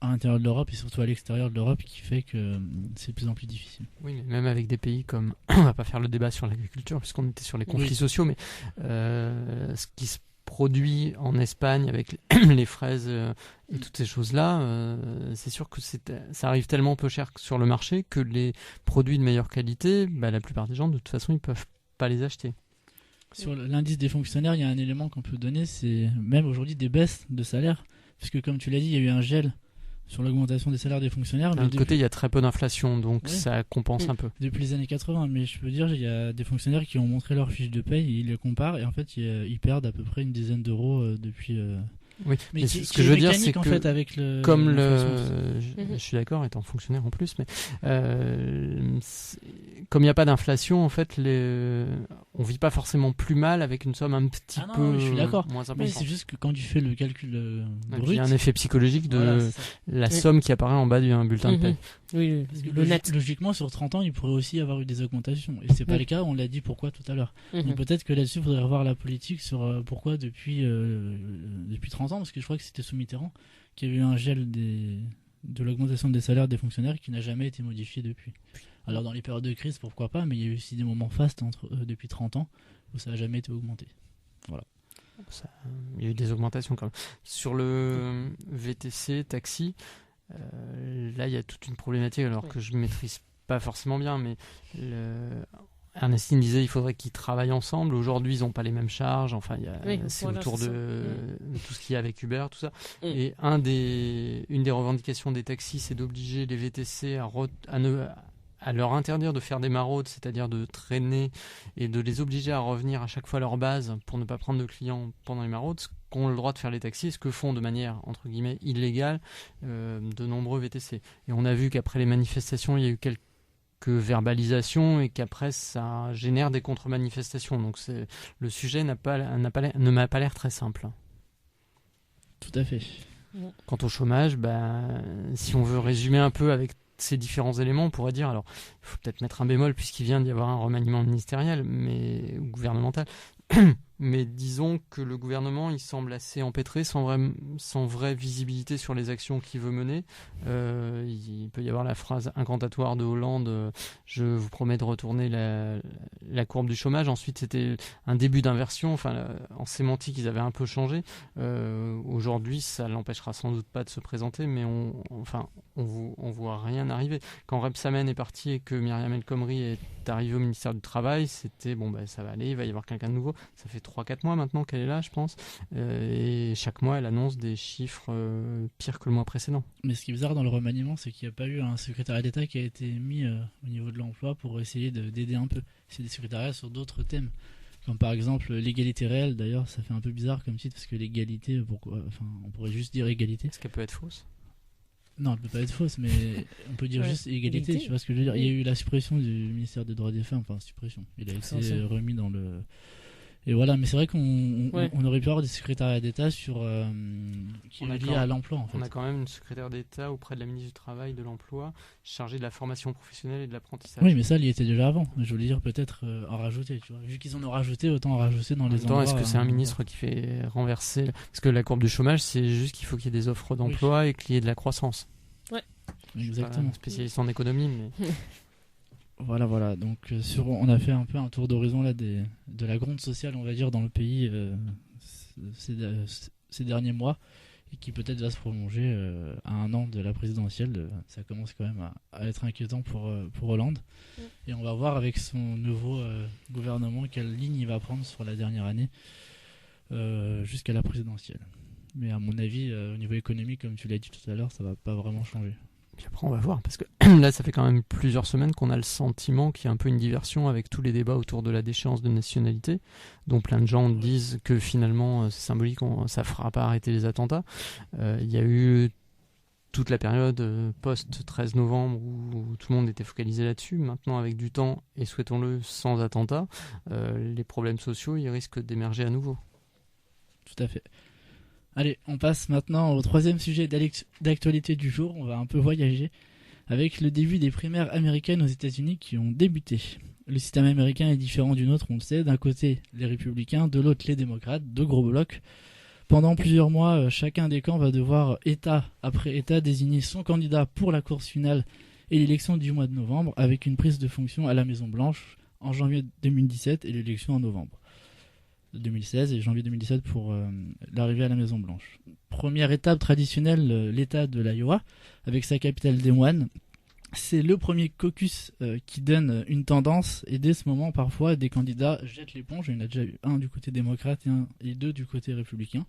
à l'intérieur de l'Europe et surtout à l'extérieur de l'Europe qui fait que c'est de plus en plus difficile. Oui, mais même avec des pays comme... on va pas faire le débat sur l'agriculture puisqu'on était sur les conflits sociaux, mais ce qui se produit en Espagne avec les fraises et toutes ces choses-là, c'est sûr que ça arrive tellement peu cher sur le marché que les produits de meilleure qualité, la plupart des gens de toute façon ils peuvent pas les acheter. Sur l'indice des fonctionnaires, il y a un élément qu'on peut donner, c'est même aujourd'hui des baisses de salaire, puisque comme tu l'as dit, il y a eu un gel sur l'augmentation des salaires des fonctionnaires. D'un autre côté, il y a très peu d'inflation, donc ça compense un peu. Depuis les années 80, mais je peux dire, il y a des fonctionnaires qui ont montré leur fiche de paye, ils les comparent, et en fait, ils perdent à peu près une dizaine d'euros depuis... Oui, mais ce que je veux dire, c'est que en fait, avec je suis d'accord, étant fonctionnaire en plus, mais comme il n'y a pas d'inflation, en fait, on vit pas forcément plus mal avec une somme un petit peu je suis d'accord. moins importante. Mais c'est juste que quand tu fais le calcul brut, il y a un effet psychologique de la somme qui apparaît en bas d'un bulletin de paie. Oui, parce que logiquement, sur 30 ans, il pourrait aussi y avoir eu des augmentations. Et c'est pas le cas, on l'a dit pourquoi tout à l'heure. Donc peut-être que là-dessus, il faudrait revoir la politique sur pourquoi depuis 30 ans, parce que je crois que c'était sous Mitterrand qu'il y a eu un gel de l'augmentation des salaires des fonctionnaires qui n'a jamais été modifié depuis. Alors dans les périodes de crise, pourquoi pas, mais il y a eu aussi des moments fastes depuis 30 ans où ça n'a jamais été augmenté. Voilà. Il y a eu des augmentations quand même. Sur le VTC, taxi, là il y a toute une problématique alors que je maîtrise pas forcément bien, mais Ernestine disait il faudrait qu'ils travaillent ensemble. Aujourd'hui, ils n'ont pas les mêmes charges. Enfin, c'est autour de tout ce qu'il y a avec Uber, tout ça. Et une des revendications des taxis, c'est d'obliger les VTC à leur interdire de faire des maraudes, c'est-à-dire de traîner et de les obliger à revenir à chaque fois à leur base pour ne pas prendre de clients pendant les maraudes, ce qu'ont le droit de faire les taxis, ce que font de manière, entre guillemets, illégale de nombreux VTC. Et on a vu qu'après les manifestations, il y a eu quelques verbalisations et qu'après ça génère des contre-manifestations. Donc le sujet ne m'a pas l'air très simple. Tout à fait. Quant au chômage, si on veut résumer un peu avec ces différents éléments, on pourrait dire, alors il faut peut-être mettre un bémol puisqu'il vient d'y avoir un remaniement ministériel ou gouvernemental, mais disons que le gouvernement il semble assez empêtré, sans vraie visibilité sur les actions qu'il veut mener. Il peut y avoir la phrase incantatoire de Hollande, je vous promets de retourner la courbe du chômage. Ensuite c'était un début d'inversion, en sémantique ils avaient un peu changé. Aujourd'hui ça l'empêchera sans doute pas de se présenter, mais on voit rien arriver. Quand Rebsamen est parti et que Myriam El Khomri est arrivée au ministère du Travail, c'était ça va aller, il va y avoir quelqu'un de nouveau. Ça fait 3-4 mois maintenant qu'elle est là, je pense. Et chaque mois, elle annonce des chiffres pires que le mois précédent. Mais ce qui est bizarre dans le remaniement, c'est qu'il n'y a pas eu un secrétariat d'État qui a été mis au niveau de l'emploi pour essayer d'aider un peu. C'est des secrétariats sur d'autres thèmes. Comme par exemple l'égalité réelle. D'ailleurs, ça fait un peu bizarre comme titre parce que l'égalité, on pourrait juste dire égalité. Est-ce qu'elle peut être fausse ? Non, elle peut pas être fausse, mais on peut dire juste égalité. Tu vois ce que je veux dire ? Il y a eu la suppression du ministère des droits des femmes. Suppression. Il a été remis dans le... Et voilà, mais c'est vrai qu'on aurait pu avoir des secrétariats d'État qui est lié à l'emploi. En fait. On a quand même une secrétaire d'État auprès de la ministre du Travail, de l'Emploi, chargée de la formation professionnelle et de l'apprentissage. Oui, mais ça, il y était déjà avant. Je voulais dire peut-être en rajouter. Tu vois. Vu qu'ils en ont rajouté, autant en rajouter dans les endroits. Est-ce que c'est un ministre qui fait renverser... Parce que la courbe du chômage, c'est juste qu'il faut qu'il y ait des offres d'emploi et qu'il y ait de la croissance. Ouais. Exactement. Je suis pas spécialiste en économie, mais... Voilà. Donc, on a fait un peu un tour d'horizon là de la gronde sociale, on va dire, dans le pays ces derniers mois, et qui peut-être va se prolonger à un an de la présidentielle. Ça commence quand même à être inquiétant pour Hollande. Et on va voir avec son nouveau gouvernement quelle ligne il va prendre sur la dernière année jusqu'à la présidentielle. Mais à mon avis, au niveau économique, comme tu l'as dit tout à l'heure, ça va pas vraiment changer. Puis après on va voir, parce que là ça fait quand même plusieurs semaines qu'on a le sentiment qu'il y a un peu une diversion avec tous les débats autour de la déchéance de nationalité, dont plein de gens disent que finalement c'est symbolique, ça fera pas arrêter les attentats. Il y a eu toute la période post-13 novembre où tout le monde était focalisé là-dessus. Maintenant, avec du temps, et souhaitons-le sans attentat, les problèmes sociaux, ils risquent d'émerger à nouveau. Tout à fait. Allez, on passe maintenant au troisième sujet d'actualité du jour. On va un peu voyager avec le début des primaires américaines aux États-Unis qui ont débuté. Le système américain est différent du nôtre, on le sait. D'un côté, les républicains, de l'autre, les démocrates, deux gros blocs. Pendant plusieurs mois, chacun des camps va devoir, État après État, désigner son candidat pour la course finale et l'élection du mois de novembre, avec une prise de fonction à la Maison-Blanche en janvier 2017 et l'élection en novembre 2016 et janvier 2017 pour l'arrivée à la Maison-Blanche. Première étape traditionnelle, l'État de l'Iowa, avec sa capitale Des Moines. C'est le premier caucus qui donne une tendance, et dès ce moment, parfois, des candidats jettent l'éponge. Il y en a déjà eu un du côté démocrate et deux du côté républicain.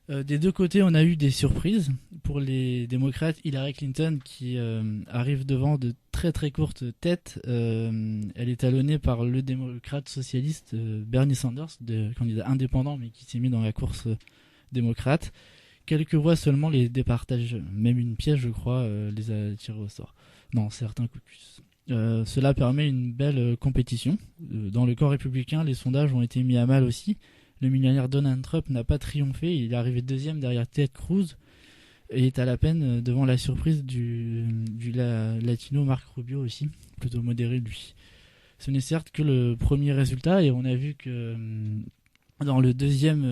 Des deux côtés, on a eu des surprises. Pour les démocrates, Hillary Clinton, qui arrive devant de très très courtes têtes, elle est talonnée par le démocrate socialiste Bernie Sanders, candidat indépendant, mais qui s'est mis dans la course démocrate. Quelques voix seulement les départagent, même une pièce, je crois, les a tirés au sort dans certains caucus. Cela permet une belle compétition. Dans le camp républicain, les sondages ont été mis à mal aussi. Le millionnaire Donald Trump n'a pas triomphé, il est arrivé deuxième derrière Ted Cruz et est à la peine devant la surprise du latino Marco Rubio aussi, plutôt modéré lui. Ce n'est certes que le premier résultat, et on a vu que dans la deuxième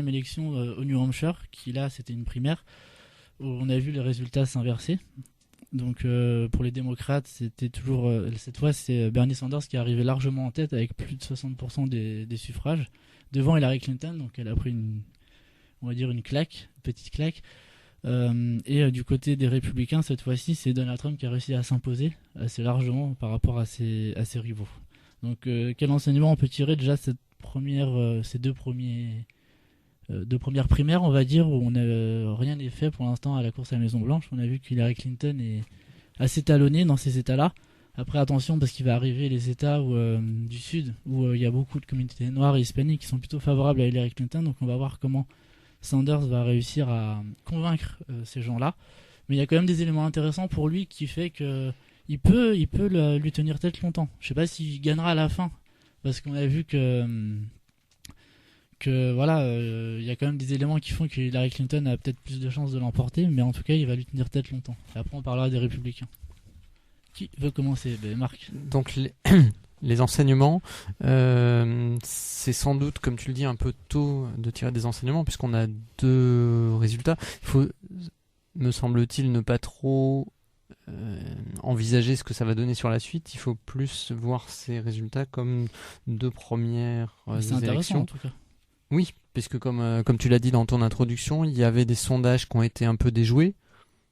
élection au New Hampshire, qui là c'était une primaire, où on a vu les résultats s'inverser. Donc pour les démocrates, c'était toujours cette fois c'est Bernie Sanders qui est arrivé largement en tête avec plus de 60% des suffrages devant Hillary Clinton. Donc elle a pris une petite claque. Et du côté des républicains, cette fois-ci, c'est Donald Trump qui a réussi à s'imposer assez largement par rapport à ses rivaux. Donc quel enseignement on peut tirer déjà ces deux premières primaires, on va dire, où rien n'est fait pour l'instant à la course à la Maison-Blanche. On a vu qu'Hillary Clinton est assez talonnée dans ces États-là. Après, attention, parce qu'il va arriver les États du Sud, où il y a beaucoup de communautés noires et hispaniques qui sont plutôt favorables à Hillary Clinton. Donc on va voir comment Sanders va réussir à convaincre ces gens-là. Mais il y a quand même des éléments intéressants pour lui qui fait qu'il peut lui tenir tête longtemps. Je ne sais pas s'il gagnera à la fin, parce qu'on a vu que voilà, y a quand même des éléments qui font que Hillary Clinton a peut-être plus de chances de l'emporter, mais en tout cas, il va lui tenir tête longtemps. Et après, on parlera des républicains. Qui veut commencer? Marc. Donc, les enseignements, c'est sans doute, comme tu le dis, un peu tôt de tirer des enseignements, puisqu'on a deux résultats. Il faut, me semble-t-il, ne pas trop envisager ce que ça va donner sur la suite. Il faut plus voir ces résultats comme deux premières c'est intéressant élections. en tout cas. Oui, puisque comme tu l'as dit dans ton introduction, il y avait des sondages qui ont été un peu déjoués.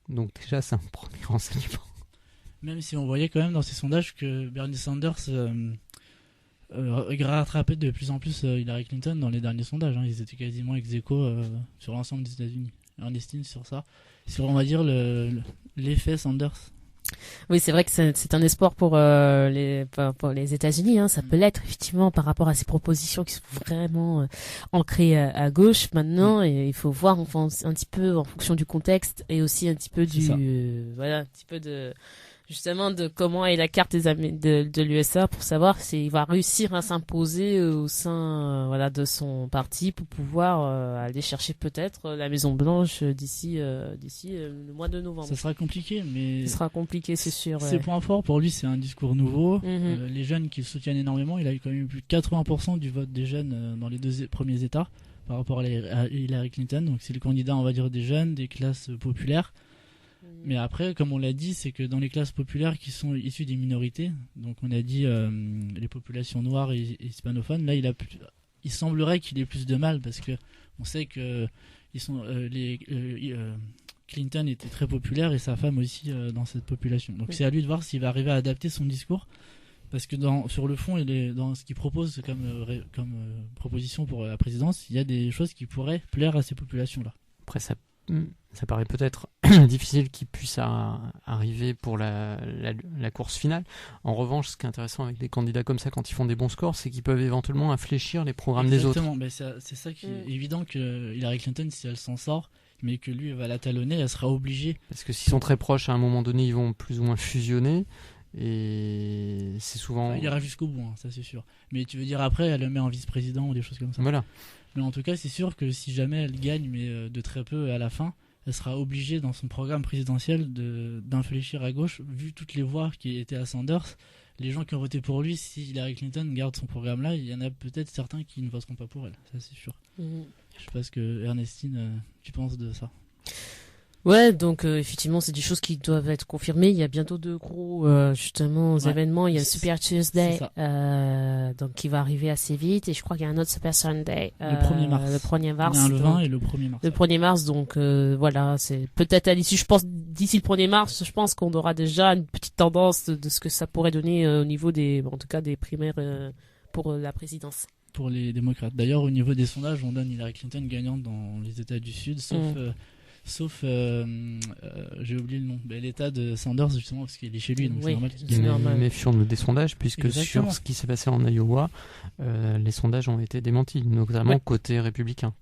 Donc déjà, c'est un premier renseignement. Même si on voyait quand même dans ces sondages que Bernie Sanders rattrapait de plus en plus Hillary Clinton dans les derniers sondages. Ils étaient quasiment ex-aequo sur l'ensemble des États-Unis. On estime sur ça. Sur, on va dire, l'effet Sanders. Oui, c'est vrai que c'est un espoir pour les États-Unis. Ça peut l'être effectivement par rapport à ces propositions qui sont vraiment ancrées à gauche maintenant. Et il faut voir enfin, un petit peu en fonction du contexte et aussi un petit peu un petit peu de justement de comment est la carte de l'USA pour savoir s'il va réussir à s'imposer au sein de son parti pour pouvoir aller chercher peut-être la Maison Blanche d'ici le mois de novembre. Ça sera compliqué, mais ça sera compliqué, c'est sûr. Ses points forts pour lui, c'est un discours nouveau. Les jeunes qui le soutiennent énormément, il a eu quand même plus de 80% du vote des jeunes dans les deux premiers États par rapport à Hillary Clinton. Donc c'est le candidat, on va dire, des jeunes, des classes populaires. Mais après, comme on l'a dit, c'est que dans les classes populaires qui sont issues des minorités, donc on a dit les populations noires et hispanophones, là il semblerait qu'il ait plus de mal parce que on sait que Clinton était très populaire et sa femme aussi dans cette population. Donc c'est à lui de voir s'il va arriver à adapter son discours, parce que sur le fond, dans ce qu'il propose comme proposition pour la présidence, il y a des choses qui pourraient plaire à ces populations-là. Après, ça paraît peut-être difficile qu'il puisse arriver pour la course finale. En revanche, ce qui est intéressant avec des candidats comme ça, quand ils font des bons scores, c'est qu'ils peuvent éventuellement infléchir les programmes des autres. Exactement, c'est ça qui est évident que Hillary Clinton, si elle s'en sort, mais que lui va la talonner, elle sera obligée. Parce que s'ils sont très proches, à un moment donné, ils vont plus ou moins fusionner. Et c'est souvent... Il ira jusqu'au bout, hein, ça c'est sûr. Mais tu veux dire après, elle le met en vice-président ou des choses comme ça. Voilà. Mais en tout cas, c'est sûr que si jamais elle gagne, mais de très peu à la fin, elle sera obligée dans son programme présidentiel d'infléchir à gauche, vu toutes les voix qui étaient à Sanders. Les gens qui ont voté pour lui, si Hillary Clinton garde son programme-là, il y en a peut-être certains qui ne voteront pas pour elle, ça c'est sûr. Je sais pas ce que Ernestine, tu penses de ça. Ouais, donc effectivement, c'est des choses qui doivent être confirmées. Il y a bientôt de gros justement événements. Il y a le Super Tuesday, donc qui va arriver assez vite, et je crois qu'il y a un autre Super Sunday le 1er mars. Le 1er mars. Il y a le 20 et le 1er mars. Le 1er mars, donc voilà, c'est peut-être à l'issue. Je pense d'ici le 1er mars, je pense qu'on aura déjà une petite tendance de ce que ça pourrait donner au niveau en tout cas des primaires pour la présidence. Pour les démocrates. D'ailleurs, au niveau des sondages, on donne Hillary Clinton gagnante dans les États du Sud, sauf j'ai oublié le nom, l'état de Sanders, justement, parce qu'il est chez lui, donc c'est normal. Méfions-nous des sondages, puisque Exactement. sur ce qui s'est passé en Iowa, les sondages ont été démentis, notamment côté républicain.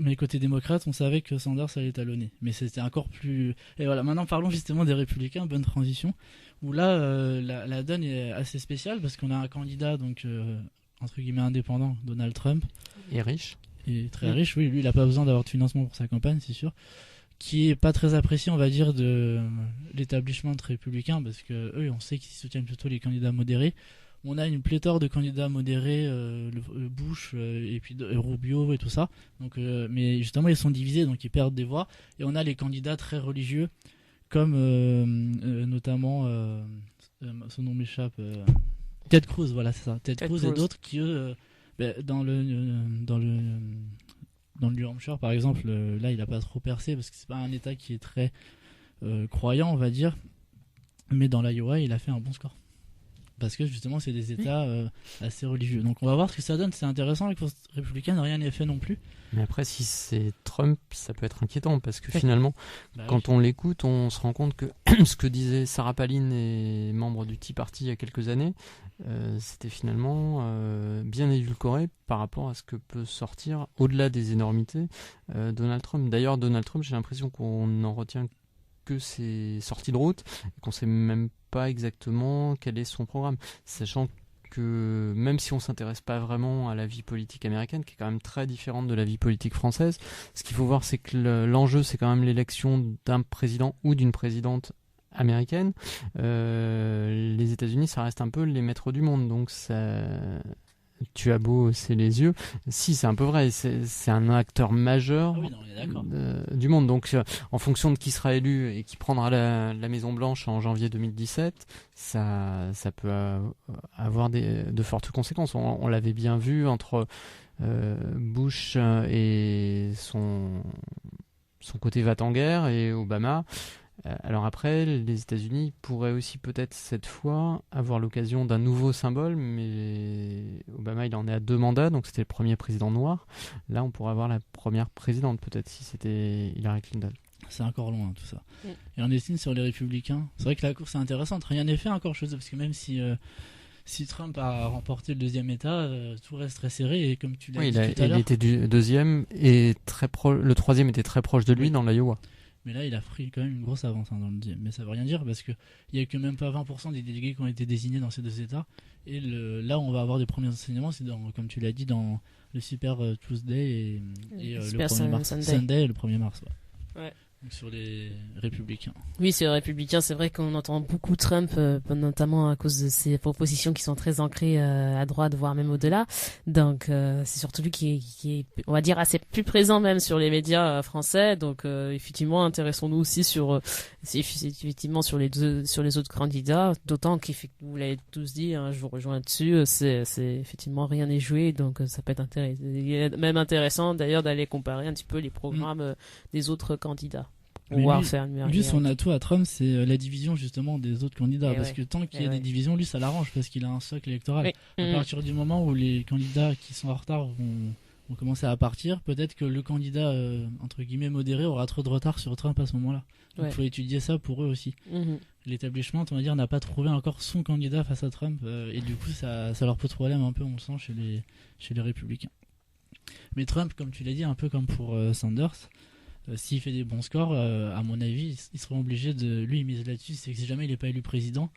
Mais côté démocrate, on savait que Sanders allait talonner, mais c'était encore plus... Et voilà, maintenant parlons justement des républicains, bonne transition, où là, la donne est assez spéciale, parce qu'on a un candidat, donc entre guillemets indépendant, Donald Trump. Et riche. Et très riche, oui, lui il n'a pas besoin d'avoir de financement pour sa campagne, c'est sûr, qui est pas très apprécié, on va dire, de l'établissement républicain, parce que eux, on sait qu'ils soutiennent plutôt les candidats modérés. On a une pléthore de candidats modérés, Bush et puis Rubio et tout ça, donc mais justement ils sont divisés, donc ils perdent des voix, et on a les candidats très religieux comme notamment son nom m'échappe, Ted Cruz, voilà, c'est ça, Ted Cruz et d'autres qui eux dans le New Hampshire par exemple, là il a pas trop percé parce que c'est pas un état qui est très croyant, on va dire, mais dans l'Iowa il a fait un bon score parce que justement c'est des états assez religieux, donc on va voir ce que ça donne. C'est intéressant, avec les républicains rien n'est fait non plus, mais après si c'est Trump ça peut être inquiétant parce que finalement quand on l'écoute on se rend compte que ce que disait Sarah Palin et membre du Tea Party il y a quelques années, c'était finalement bien édulcoré par rapport à ce que peut sortir au-delà des énormités Donald Trump. D'ailleurs Donald Trump, j'ai l'impression qu'on n'en retient que ses sorties de route et qu'on sait même pas exactement quel est son programme, sachant que même si on s'intéresse pas vraiment à la vie politique américaine, qui est quand même très différente de la vie politique française, ce qu'il faut voir c'est que l'enjeu c'est quand même l'élection d'un président ou d'une présidente américaine. Les États-Unis ça reste un peu les maîtres du monde, donc ça... Tu as beau hausser les yeux, si c'est un peu vrai, c'est un acteur majeur du monde, donc en fonction de qui sera élu et qui prendra la Maison Blanche en janvier 2017, ça peut avoir de fortes conséquences. On l'avait bien vu entre Bush et son côté va-t-en-guerre et Obama. Alors après, les États-Unis pourraient aussi peut-être cette fois avoir l'occasion d'un nouveau symbole, mais Obama il en est à 2 mandats, donc c'était le premier président noir. Là, on pourrait avoir la première présidente peut-être si c'était Hillary Clinton. C'est encore loin tout ça. Et on estime sur les républicains. C'est vrai que la course est intéressante. Rien n'est fait encore chez eux, parce que même si Trump a remporté le 2e État, tout reste très serré, et comme tu l'as dit tout à l'heure, il était du 2e et le 3e était très proche de lui dans l'Iowa. Mais là, il a pris quand même une grosse avance dans le 10e. Mais ça veut rien dire parce qu'il n'y a que même pas 20% des délégués qui ont été désignés dans ces 2 États. Et là, on va avoir des premiers enseignements. C'est comme tu l'as dit, dans le Super Tuesday et le 1er mars. Sunday et le 1er mars. Ouais. Donc sur les républicains. Oui, sur les républicains, c'est vrai qu'on entend beaucoup Trump, notamment à cause de ses propositions qui sont très ancrées à droite, voire même au-delà. Donc c'est surtout lui qui est, on va dire, assez plus présent même sur les médias français. Donc effectivement, intéressons-nous aussi effectivement sur les autres candidats. D'autant qu'effectivement, vous l'avez tous dit, je vous rejoins là-dessus. C'est effectivement rien n'est joué, donc ça peut être intéressant. Il est même intéressant d'ailleurs d'aller comparer un petit peu les programmes des autres candidats. Lui, son atout à Trump, c'est la division justement des autres candidats, parce que tant qu'il y a des divisions, lui, ça l'arrange parce qu'il a un socle électoral. À partir du moment où les candidats qui sont en retard vont commencer à partir, peut-être que le candidat entre guillemets modéré aura trop de retard sur Trump à ce moment-là. Donc il faut étudier ça pour eux aussi. L'établissement, on va dire, n'a pas trouvé encore son candidat face à Trump, et du coup ça leur pose problème un peu, on le sent, chez les républicains. Mais Trump, comme tu l'as dit, un peu comme pour Sanders, s'il fait des bons scores, à mon avis, ils seront obligés de lui miser là-dessus. C'est que si jamais il n'est pas élu président,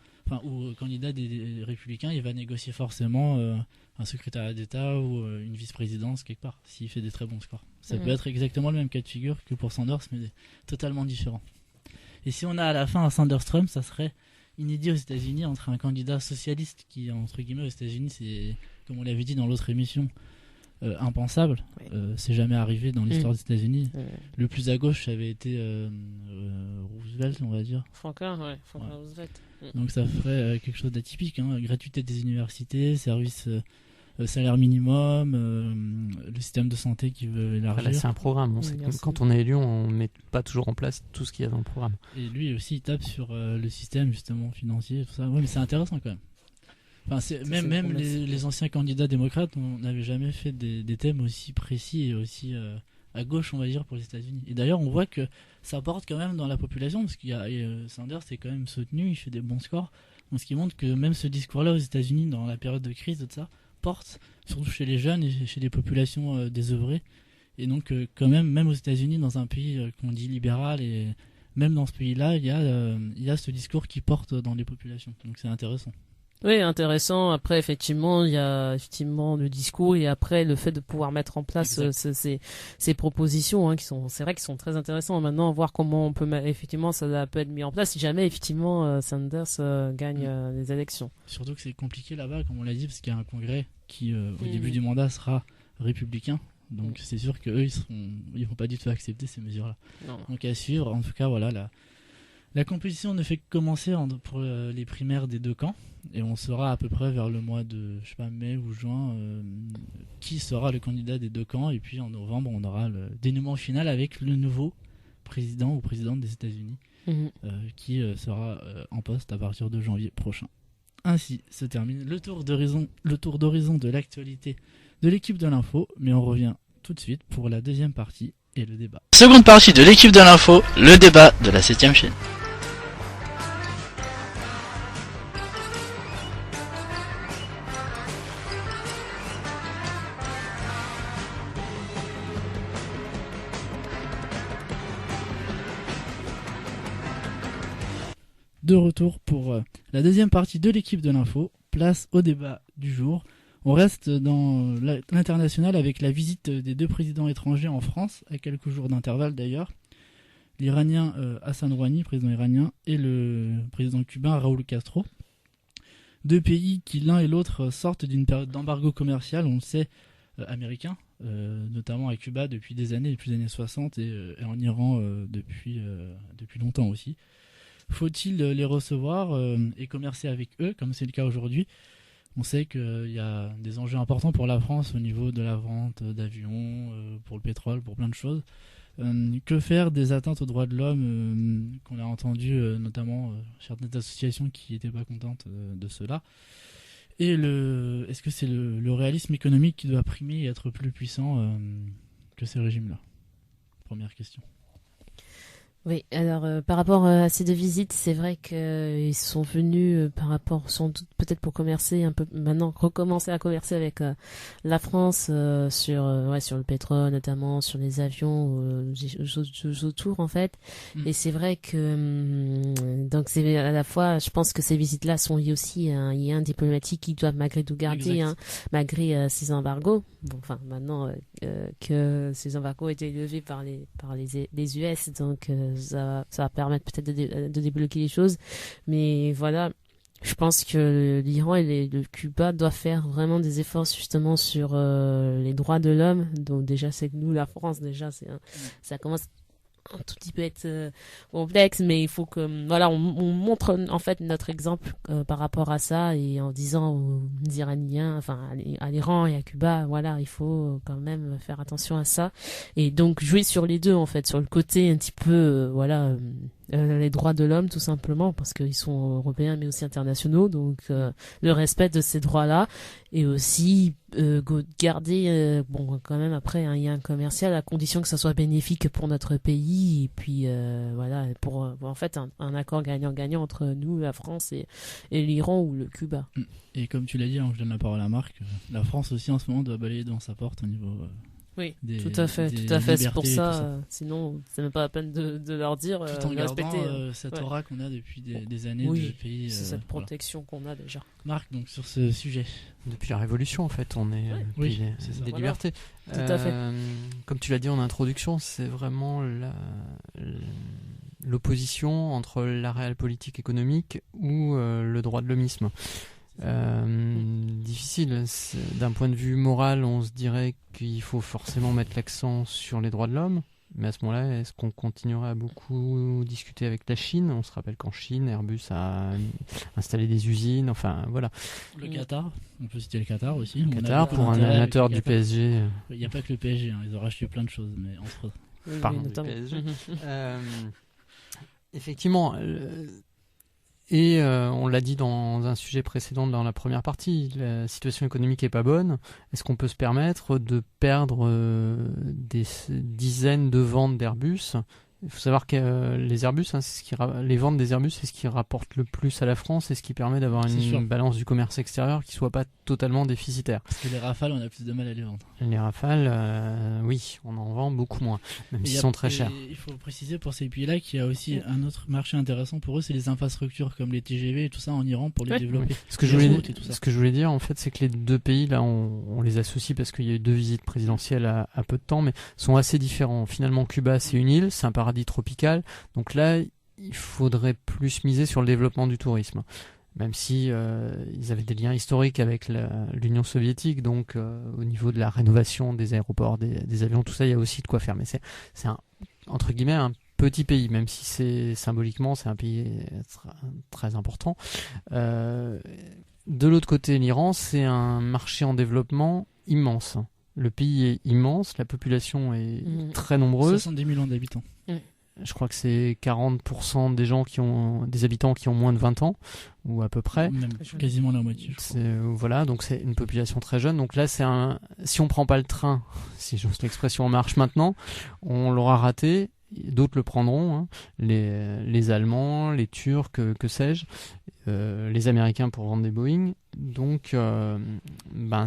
ou candidat des Républicains, il va négocier forcément un secrétariat d'État ou une vice-présidence quelque part, s'il fait des très bons scores. Ça peut être exactement le même cas de figure que pour Sanders, mais totalement différent. Et si on a à la fin un Sanders-Trump, ça serait inédit aux États-Unis entre un candidat socialiste qui, entre guillemets, aux États-Unis, c'est, comme on l'avait dit dans l'autre émission, impensable. C'est jamais arrivé dans l'histoire des États-Unis. Le plus à gauche, ça avait été Roosevelt, on va dire. Franklin Roosevelt. Donc ça ferait quelque chose d'atypique, hein. Gratuité des universités, service salaire minimum, le système de santé qui veut élargir. Là, c'est un programme. Quand on est élu, on met pas toujours en place tout ce qu'il y a dans le programme. Et lui aussi, il tape sur le système justement financier, tout ça. Ouais, mais c'est intéressant quand même. Enfin, même les anciens candidats démocrates, on n'avait jamais fait des thèmes aussi précis et aussi à gauche, on va dire, pour les États-Unis. Et d'ailleurs, on voit que ça porte quand même dans la population, parce qu'il y a Sanders est quand même soutenu, il fait des bons scores. Donc, ce qui montre que même ce discours-là aux États-Unis, dans la période de crise, tout ça, porte surtout chez les jeunes et chez les populations désœuvrées. Et donc, quand même aux États-Unis, dans un pays qu'on dit libéral, et même dans ce pays-là, il y a ce discours qui porte dans les populations. Donc, c'est intéressant. Oui, intéressant. Après, effectivement, il y a le discours et après le fait de pouvoir mettre en place ces propositions, hein, c'est vrai qu'ils sont très intéressants. Maintenant, voir comment on peut effectivement ça peut être mis en place si jamais effectivement Sanders gagne les élections. Surtout que c'est compliqué là-bas, comme on l'a dit, parce qu'il y a un congrès qui, au début du mandat, sera républicain. Donc c'est sûr qu'eux, ils vont pas du tout accepter ces mesures-là. Non. Donc à suivre. En tout cas, voilà, la compétition ne fait que commencer pour les primaires des deux camps. Et on saura à peu près vers le mois de mai ou juin qui sera le candidat des deux camps. Et puis en novembre, on aura le dénouement final avec le nouveau président ou présidente des États-Unis qui sera en poste à partir de janvier prochain. Ainsi se termine le tour d'horizon de l'actualité de l'équipe de l'info. Mais on revient tout de suite pour la deuxième partie et le débat. Seconde partie de l'équipe de l'info, le débat de la 7ème chaîne. De retour pour la deuxième partie de l'équipe de l'info. Place au débat du jour. On reste dans l'international avec la visite des deux présidents étrangers en France, à quelques jours d'intervalle d'ailleurs. L'Iranien Hassan Rouhani, président iranien, et le président cubain Raúl Castro. Deux pays qui, l'un et l'autre, sortent d'une période d'embargo commercial, on le sait, américain, notamment à Cuba depuis des années, depuis les années 60, et en Iran depuis longtemps aussi. Faut-il les recevoir et commercer avec eux, comme c'est le cas aujourd'hui ? On sait qu'il y a des enjeux importants pour la France au niveau de la vente d'avions, pour le pétrole, pour plein de choses. Que faire des atteintes aux droits de l'homme qu'on a entendu notamment certaines associations qui n'étaient pas contentes de cela. Et est-ce que c'est le réalisme économique qui doit primer et être plus puissant que ces régimes-là ? Première question. Oui, alors par rapport à ces deux visites, c'est vrai qu'ils sont venus par rapport, sans doute peut-être pour commercer un peu, maintenant recommencer à commercer avec la France sur le pétrole notamment, sur les avions autour en fait. Et c'est vrai que donc c'est à la fois, je pense que ces visites-là sont liées aussi à un lien diplomatique qu'ils doivent malgré tout garder, malgré ces embargos. Bon, enfin maintenant que ces embargos étaient levés par les US, donc ça va permettre peut-être de débloquer les choses, mais voilà, je pense que l'Iran et le Cuba doivent faire vraiment des efforts justement sur les droits de l'homme. Donc déjà c'est que nous, la France, déjà ça commence un tout petit peu être complexe, mais il faut que on montre en fait notre exemple par rapport à ça, et en disant aux Iraniens, enfin à l'Iran et à Cuba, voilà, il faut quand même faire attention à ça, et donc jouer sur les deux en fait, sur le côté un petit peu les droits de l'homme tout simplement, parce qu'ils sont européens mais aussi internationaux, donc le respect de ces droits-là, et aussi garder quand même après un lien commercial à condition que ça soit bénéfique pour notre pays, et puis pour en fait un accord gagnant-gagnant entre nous, la France et l'Iran ou le Cuba. Et comme tu l'as dit, je donne la parole à Marc, la France aussi en ce moment doit balayer devant sa porte au niveau Oui, des tout à fait. C'est pour libertés et tout ça. Sinon, c'est même pas la peine de leur dire. Tout en de gardant respecter. cette aura qu'on a depuis des années Oui, de pays. c'est cette protection qu'on a déjà. Marc, donc sur ce sujet. Depuis la Révolution, en fait, on est Oui, des c'est ça. Voilà. libertés. Tout à fait. Comme tu l'as dit en introduction, c'est vraiment l'opposition entre la réelle politique économique ou le droit de l'homisme. Difficile. D'un point de vue moral, on se dirait qu'il faut forcément mettre l'accent sur les droits de l'homme. Mais à ce moment-là, est-ce qu'on continuerait à beaucoup discuter avec la Chine ? On se rappelle qu'en Chine, Airbus a installé des usines. Enfin, voilà. Le Qatar, on peut citer le Qatar aussi. Le Qatar, pour un amateur du PSG. Il n'y a pas que le PSG, hein. Ils ont racheté plein de choses, mais entre autres. Pardon, du PSG. Effectivement. On l'a dit dans un sujet précédent dans la première partie, la situation économique est pas bonne. Est-ce qu'on peut se permettre de perdre des dizaines de ventes d'Airbus ? Il faut savoir que les Airbus, les ventes des Airbus, c'est ce qui rapporte le plus à la France et ce qui permet d'avoir une balance du commerce extérieur qui soit pas totalement déficitaire. Parce que les Rafales, on a plus de mal à les vendre. Les Rafales, oui, on en vend beaucoup moins, même s'ils sont très chers. Il faut préciser pour ces pays-là qu'il y a aussi un autre marché intéressant pour eux, c'est les infrastructures comme les TGV et tout ça en Iran pour les développer. Oui. Ce que je voulais dire, en fait, c'est que les deux pays, là, on les associe parce qu'il y a eu 2 visites présidentielles à peu de temps, mais sont assez différents. Finalement, Cuba, c'est une île, c'est un paradis tropical. Donc là, il faudrait plus miser sur le développement du tourisme. Même si ils avaient des liens historiques avec l'Union soviétique, donc au niveau de la rénovation des aéroports, des avions, tout ça, il y a aussi de quoi faire. Mais c'est entre guillemets un petit pays, même si symboliquement c'est un pays très important. De l'autre côté, l'Iran, c'est un marché en développement immense. Le pays est immense, la population est très nombreuse. 70 millions d'habitants. Je crois que c'est 40% des habitants qui ont moins de 20 ans, ou à peu près. Même quasiment la moitié. Voilà, donc c'est une population très jeune. Donc là, si on prend pas le train, si j'ose l'expression en marche maintenant, on l'aura raté. D'autres le prendront, hein. Les Allemands, les Turcs, que sais-je, les Américains pour vendre des Boeing. Donc,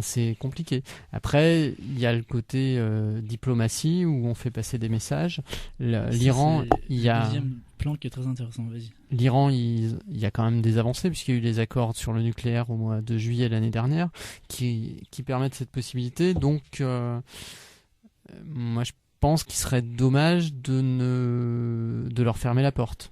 c'est compliqué. Après, il y a le côté diplomatie où on fait passer des messages. L'Iran, il y a... deuxième plan qui est très intéressant, vas-y. L'Iran, il y a quand même des avancées puisqu'il y a eu les accords sur le nucléaire au mois de juillet l'année dernière qui permettent cette possibilité. Donc, moi, je pense qu'il serait dommage de leur fermer la porte.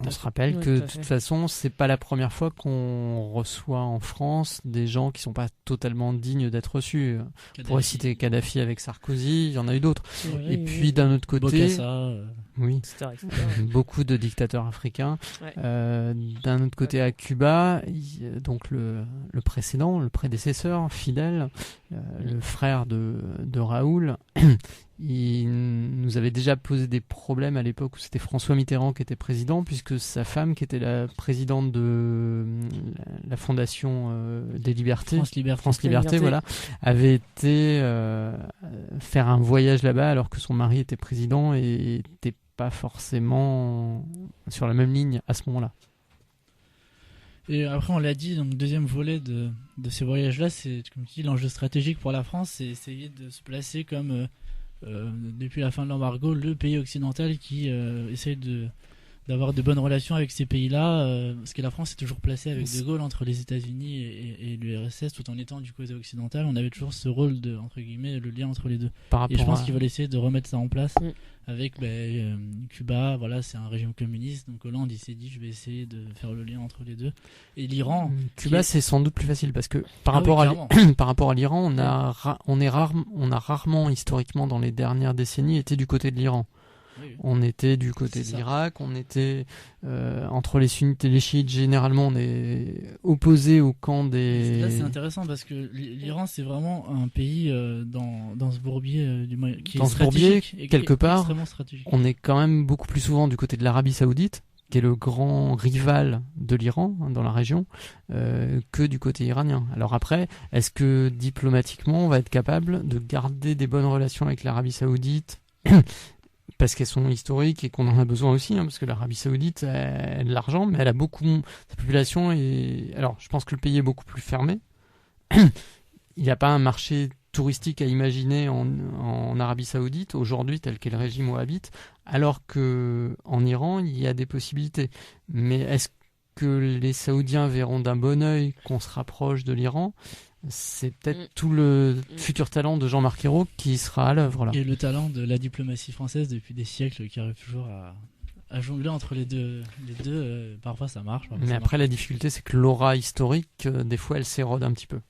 On se rappelle que de toute façon, c'est pas la première fois qu'on reçoit en France des gens qui sont pas totalement dignes d'être reçus. On pourrait citer Kadhafi avec Sarkozy, il y en a eu d'autres. Et puis d'un autre côté, Bokassa, oui, beaucoup de dictateurs africains. D'un autre côté, à Cuba, donc le prédécesseur, Fidel, le frère de Raoul. Il nous avait déjà posé des problèmes à l'époque où c'était François Mitterrand qui était président, puisque sa femme, qui était la présidente de la Fondation des Libertés, France Liberté, voilà, avait été faire un voyage là-bas alors que son mari était président et n'était pas forcément sur la même ligne à ce moment-là. Et après, on l'a dit, donc deuxième volet de ces voyages-là, c'est comme tu dis, l'enjeu stratégique pour la France, c'est essayer de se placer comme depuis la fin de l'embargo, le pays occidental qui essaye d'avoir de bonnes relations avec ces pays-là, parce que la France est toujours placée avec De Gaulle entre les États-Unis et l'URSS, tout en étant du côté occidental. On avait toujours ce rôle de, entre guillemets, le lien entre les deux. Et je pense qu'ils veulent essayer de remettre ça en place avec Cuba. Voilà, c'est un régime communiste, donc Hollande il s'est dit je vais essayer de faire le lien entre les deux. Et l'Iran, Cuba c'est sans doute plus facile parce que par rapport à l'Iran, on a rarement historiquement dans les dernières décennies été du côté de l'Iran. Oui. On était du côté de l'Irak, on était entre les sunnites et les chiites. Généralement, on est opposé au camp des. Là, c'est intéressant parce que l'Iran, c'est vraiment un pays dans ce bourbier qui est stratégique et quelque part. Extrêmement stratégique. On est quand même beaucoup plus souvent du côté de l'Arabie Saoudite, qui est le grand rival de l'Iran dans la région, que du côté iranien. Alors après, est-ce que diplomatiquement, on va être capable de garder des bonnes relations avec l'Arabie Saoudite? Parce qu'elles sont historiques et qu'on en a besoin aussi, hein, parce que l'Arabie Saoudite a de l'argent, mais elle a beaucoup. Sa population est. Alors, je pense que le pays est beaucoup plus fermé. Il n'y a pas un marché touristique à imaginer en Arabie Saoudite aujourd'hui, tel qu'est le régime wahhabite, alors qu'en Iran, il y a des possibilités. Mais est-ce que les Saoudiens verront d'un bon œil qu'on se rapproche de l'Iran? C'est peut-être tout le futur talent de Jean-Marc Ayrault qui sera à l'œuvre là. Et le talent de la diplomatie française depuis des siècles qui arrive toujours à jongler entre les deux. Parfois ça marche. Mais après, la difficulté, c'est que l'aura historique, des fois, elle s'érode un petit peu.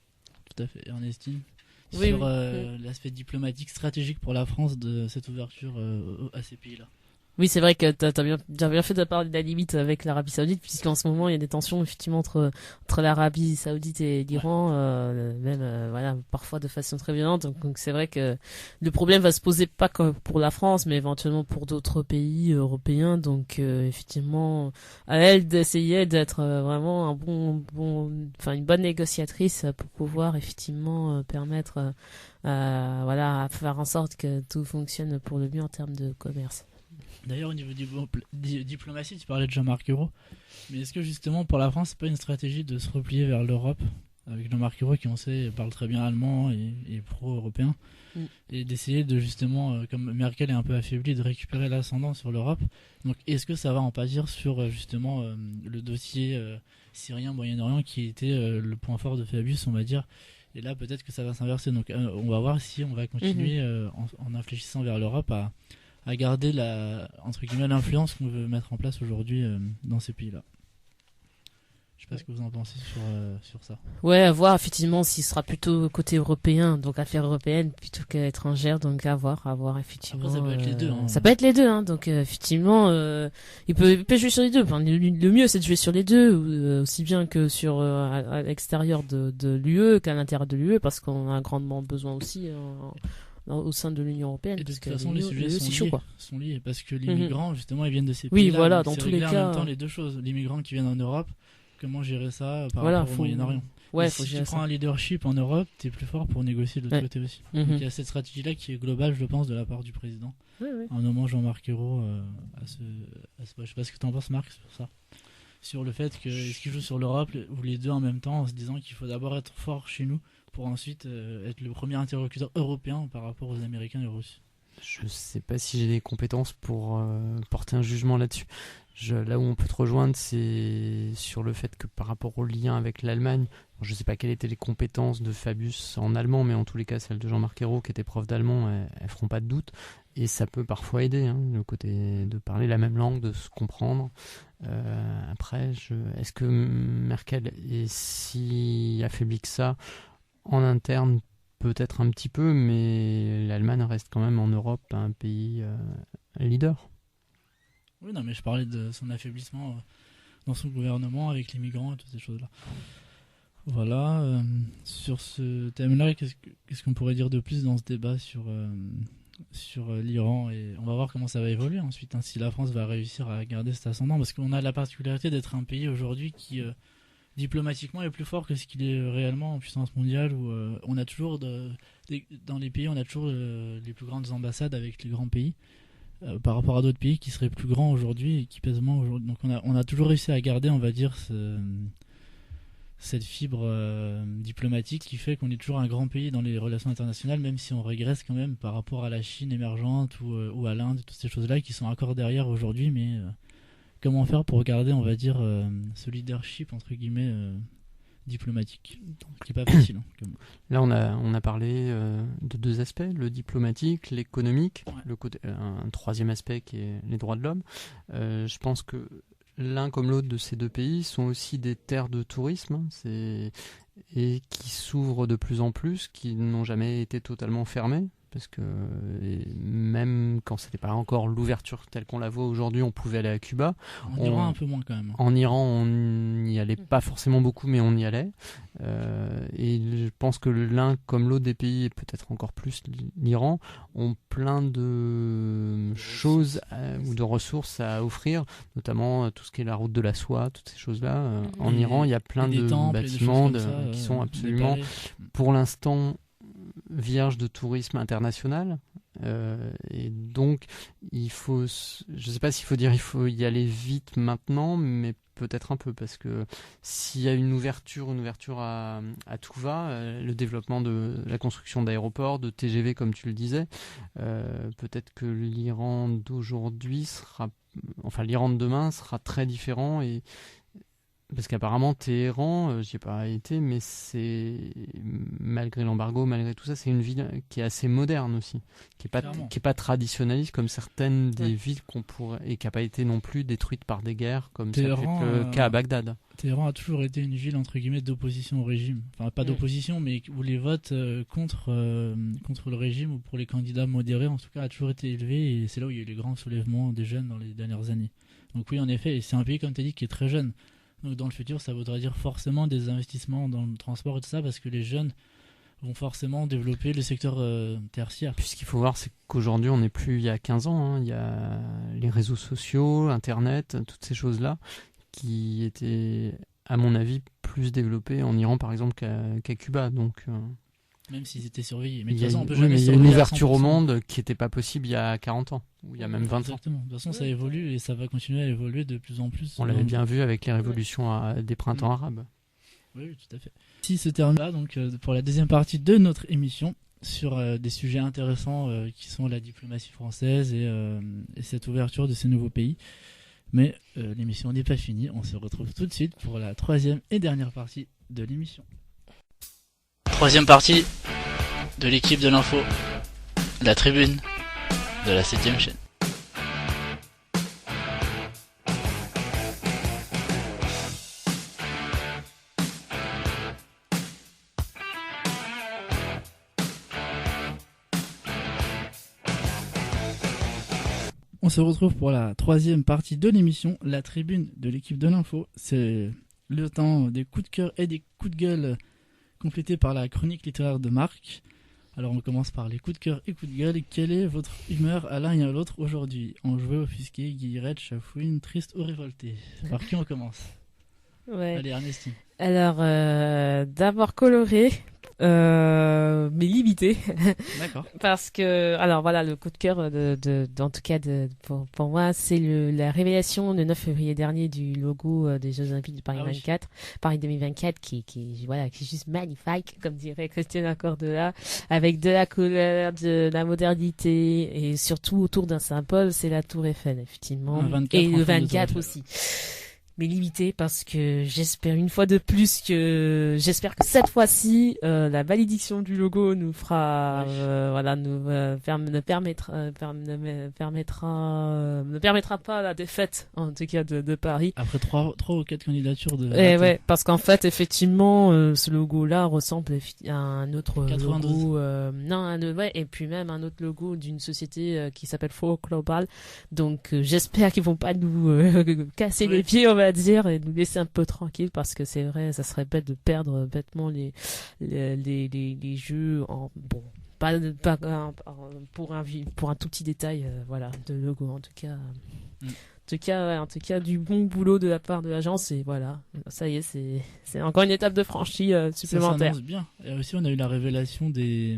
Tout à fait. Ernestine, Oui, sur oui. l'aspect diplomatique stratégique pour la France de cette ouverture à ces pays-là. Oui, c'est vrai que t'as bien fait de parler de la limite avec l'Arabie Saoudite, puisqu'en ce moment il y a des tensions effectivement entre l'Arabie Saoudite et l'Iran, même voilà, parfois de façon très violente. Donc c'est vrai que le problème va se poser pas que pour la France, mais éventuellement pour d'autres pays européens. Donc effectivement, à elle d'essayer d'être vraiment une bonne négociatrice pour pouvoir effectivement permettre, voilà, à faire en sorte que tout fonctionne pour le mieux en termes de commerce. D'ailleurs, au niveau diplomatie, tu parlais de Jean-Marc Ayrault, mais est-ce que justement pour la France, c'est pas une stratégie de se replier vers l'Europe, avec Jean-Marc Ayrault qui, on sait, parle très bien allemand et pro-européen, et d'essayer de justement, comme Merkel est un peu affaiblie, de récupérer l'ascendant sur l'Europe. Donc est-ce que ça va en pâtir sur justement le dossier syrien, Moyen-Orient, qui était le point fort de Fabius, on va dire, et là peut-être que ça va s'inverser. Donc on va voir si on va continuer en infléchissant vers l'Europe à garder entre guillemets l'influence qu'on veut mettre en place aujourd'hui dans ces pays-là. Je sais pas ce que vous en pensez sur ça. Ouais, à voir effectivement s'il sera plutôt côté européen, donc affaires européennes plutôt qu'étrangères, donc à voir effectivement. Après ça peut être les deux. Ça peut être les deux, donc effectivement, il peut jouer sur les deux. Enfin, le mieux c'est de jouer sur les deux, aussi bien que sur à l'extérieur de l'UE qu'à l'intérieur de l'UE, parce qu'on a grandement besoin aussi. Au sein de l'Union européenne. Et de toute façon, les sujets sont liés parce que les migrants, justement, ils viennent de ces pays-là. Oui, voilà, dans tous les cas. En même temps, les deux choses. Les migrants qui viennent en Europe, comment gérer ça par rapport au Moyen-Orient. Ouais, si tu prends un leadership en Europe, t'es plus fort pour négocier de l'autre côté aussi. Donc il y a cette stratégie-là qui est globale, je pense, de la part du président. En nommant Jean-Marc Ayrault à ce poste. Je sais pas ce que t'en penses, Marc, sur ça. Sur le fait est-ce qu'il joue sur l'Europe ou les deux en même temps, en se disant qu'il faut d'abord être fort chez nous pour ensuite être le premier interlocuteur européen par rapport aux Américains et aux Russes. Je sais pas si j'ai les compétences pour porter un jugement là-dessus. Là où on peut te rejoindre, c'est sur le fait que par rapport au lien avec l'Allemagne, je sais pas quelles étaient les compétences de Fabius en allemand, mais en tous les cas celles de Jean-Marc Ayrault qui était prof d'allemand, elles feront pas de doute. Et ça peut parfois aider, le côté de parler la même langue, de se comprendre. Après, est-ce que Merkel est si affaiblie que ça en interne? Peut-être un petit peu, mais l'Allemagne reste quand même en Europe un pays leader. Oui, non, mais je parlais de son affaiblissement dans son gouvernement avec les migrants et toutes ces choses-là. Voilà. Sur ce thème-là, qu'est-ce qu'on pourrait dire de plus dans ce débat sur l'Iran, et on va voir comment ça va évoluer ensuite, si la France va réussir à garder cet ascendant, parce qu'on a la particularité d'être un pays aujourd'hui qui diplomatiquement est plus fort que ce qu'il est réellement en puissance mondiale, où on a toujours dans les pays, on a toujours les plus grandes ambassades avec les grands pays par rapport à d'autres pays qui seraient plus grands aujourd'hui et qui pèsent moins aujourd'hui. Donc on a toujours réussi à garder, on va dire, cette fibre diplomatique qui fait qu'on est toujours un grand pays dans les relations internationales, même si on régresse quand même par rapport à la Chine émergente ou à l'Inde, toutes ces choses-là qui sont encore derrière aujourd'hui, mais comment faire pour garder, on va dire, ce leadership entre guillemets diplomatique, qui n'est pas facile. Là, on a parlé de deux aspects, le diplomatique, l'économique, un troisième aspect qui est les droits de l'homme. Je pense que l'un comme l'autre de ces deux pays sont aussi des terres de tourisme, et qui s'ouvrent de plus en plus, qui n'ont jamais été totalement fermées. Parce que même quand c'était pas encore l'ouverture telle qu'on la voit aujourd'hui, on pouvait aller à Cuba. En Iran, un peu moins quand même. En Iran, on n'y allait pas forcément beaucoup, mais on y allait. Et je pense que l'un comme l'autre des pays, et peut-être encore plus l'Iran, ont plein de choses ou de ressources à offrir, notamment tout ce qui est la route de la soie, toutes ces choses-là. En Iran, il y a plein de bâtiments qui sont absolument, pour l'instant, vierge de tourisme international, et donc je sais pas s'il faut dire il faut y aller vite maintenant, mais peut-être un peu, parce que s'il y a une ouverture à tout va, le développement de la construction d'aéroports, de TGV comme tu le disais, peut-être que l'Iran d'aujourd'hui l'Iran de demain sera très différent, et parce qu'apparemment Téhéran, j'y ai pas été, mais c'est, malgré l'embargo, malgré tout ça, c'est une ville qui est assez moderne aussi, qui est pas traditionnaliste comme certaines des villes qu'on pourrait, et qui a pas été non plus détruite par des guerres comme ça peut être le cas à Bagdad. Téhéran a toujours été une ville entre guillemets d'opposition au régime, enfin pas d'opposition, mais où les votes contre le régime ou pour les candidats modérés en tout cas a toujours été élevé, et c'est là où il y a eu les grands soulèvements des jeunes dans les dernières années. Donc oui, en effet, et c'est un pays comme tu as dit qui est très jeune. Donc dans le futur, ça voudra dire forcément des investissements dans le transport et tout ça, parce que les jeunes vont forcément développer le secteur tertiaire. Puis ce qu'il faut voir, c'est qu'aujourd'hui, on n'est plus il y a 15 ans. Hein. Il y a les réseaux sociaux, Internet, toutes ces choses-là qui étaient, à mon avis, plus développées en Iran, par exemple, qu'à Cuba. Donc, même s'ils étaient surveillés. Mais il y a une ouverture au monde qui n'était pas possible il y a 40 ans, ou il y a même 20 ans. Exactement. De toute façon, ça évolue et ça va continuer à évoluer de plus en plus. On l'avait bien vu avec les révolutions des printemps arabes. Oui, tout à fait. Si se termine là, donc, pour la deuxième partie de notre émission, sur des sujets intéressants qui sont la diplomatie française et cette ouverture de ces nouveaux pays. Mais l'émission n'est pas finie. On se retrouve tout de suite pour la troisième et dernière partie de l'émission. Troisième partie de l'équipe de l'info, la tribune de la 7ème chaîne. On se retrouve pour la troisième partie de l'émission, la tribune de l'équipe de l'info. C'est le temps des coups de cœur et des coups de gueule complétés par la chronique littéraire de Marc. Alors on commence par les coups de cœur et coups de gueule. Quelle est votre humeur à l'un et à l'autre aujourd'hui? Enjoué, offusqué, guillerette, chafouine, triste ou révolté? Par qui on commence? Ouais. Allez, Ernestine. Alors, d'abord coloré, mais limité. D'accord. Parce que, alors voilà, le coup de cœur en tout cas pour moi, c'est la révélation le 9 février dernier du logo des Jeux Olympiques de Paris 24, Paris 2024, qui est juste magnifique, comme dirait Christiane Cordula, avec de la couleur, de la modernité, et surtout autour d'un symbole, c'est la Tour Eiffel, effectivement. Et le 24 aussi. Mais limité, parce que j'espère une fois de plus j'espère que cette fois-ci la malédiction du logo nous fera ne permettra pas la défaite en tout cas de Paris. Après trois ou quatre candidatures de ouais, parce qu'en fait effectivement ce logo là ressemble à un autre 92. Logo et puis même un autre logo d'une société qui s'appelle Faux Global. Donc j'espère qu'ils vont pas nous casser les pieds, on va dire, et nous laisser un peu tranquille, parce que c'est vrai, ça serait bête de perdre bêtement les jeux en pas pour un tout petit détail de logo en tout cas. En tout cas, du bon boulot de la part de l'agence, et voilà, ça y est, c'est encore une étape de franchie supplémentaire. Ça s'annonce bien. Et aussi, on a eu la révélation des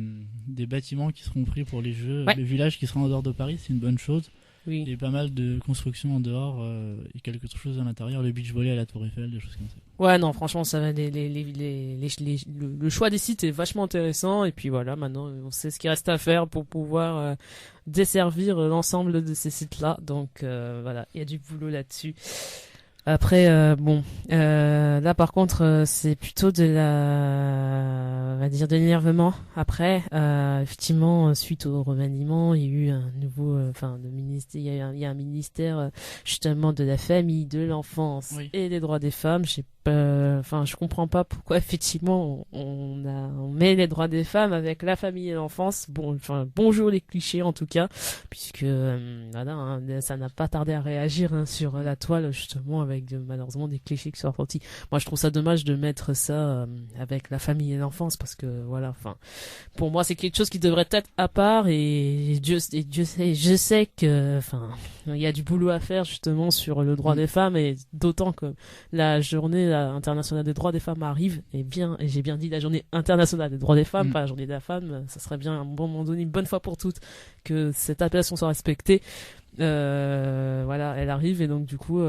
bâtiments qui seront pris pour les jeux, le village qui sera en dehors de Paris, c'est une bonne chose. Oui. Il y a pas mal de constructions en dehors et quelque chose à l'intérieur, le beach volley à la Tour Eiffel, des choses comme ça. Ouais, non, franchement, ça va. Le choix des sites est vachement intéressant, et puis voilà, maintenant on sait ce qu'il reste à faire pour pouvoir desservir l'ensemble de ces sites-là. Donc voilà, il y a du boulot là-dessus. Après, là par contre, c'est plutôt de l'énervement. Après, effectivement, suite au remaniement, il y a eu un nouveau, il y a un ministère justement de la famille, de l'enfance et des droits des femmes. Je comprends pas pourquoi effectivement on met les droits des femmes avec la famille et l'enfance. Bonjour les clichés en tout cas, puisque ça n'a pas tardé à réagir sur la toile justement avec malheureusement des clichés qui sont sortis. Moi je trouve ça dommage de mettre ça avec la famille et l'enfance, parce que pour moi c'est quelque chose qui devrait être à part, et je sais que il y a du boulot à faire justement sur le droit des femmes, et d'autant que la journée internationale des droits des femmes arrive, et j'ai bien dit la journée internationale des droits des femmes, pas la journée de la femme, ça serait bien à un bon moment donné, une bonne fois pour toutes, que cette appellation soit respectée. Voilà, elle arrive, et donc du coup,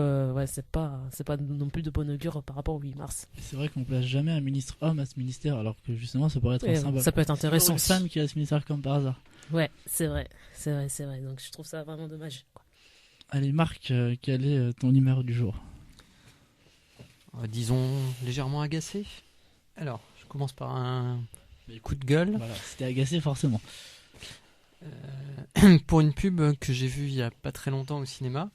c'est pas non plus de bon augure par rapport au 8 mars. C'est vrai qu'on place jamais un ministre homme à ce ministère, alors que justement ça pourrait être un symbole. Ça peut être intéressant. C'est une femme qui a ce ministère comme par hasard. Ouais, c'est vrai. Donc je trouve ça vraiment dommage. Allez, Marc, quel est ton numéro du jour? Disons légèrement agacé. Alors, je commence par un coup de gueule. Voilà, c'était agacé forcément. Pour une pub que j'ai vue il y a pas très longtemps au cinéma.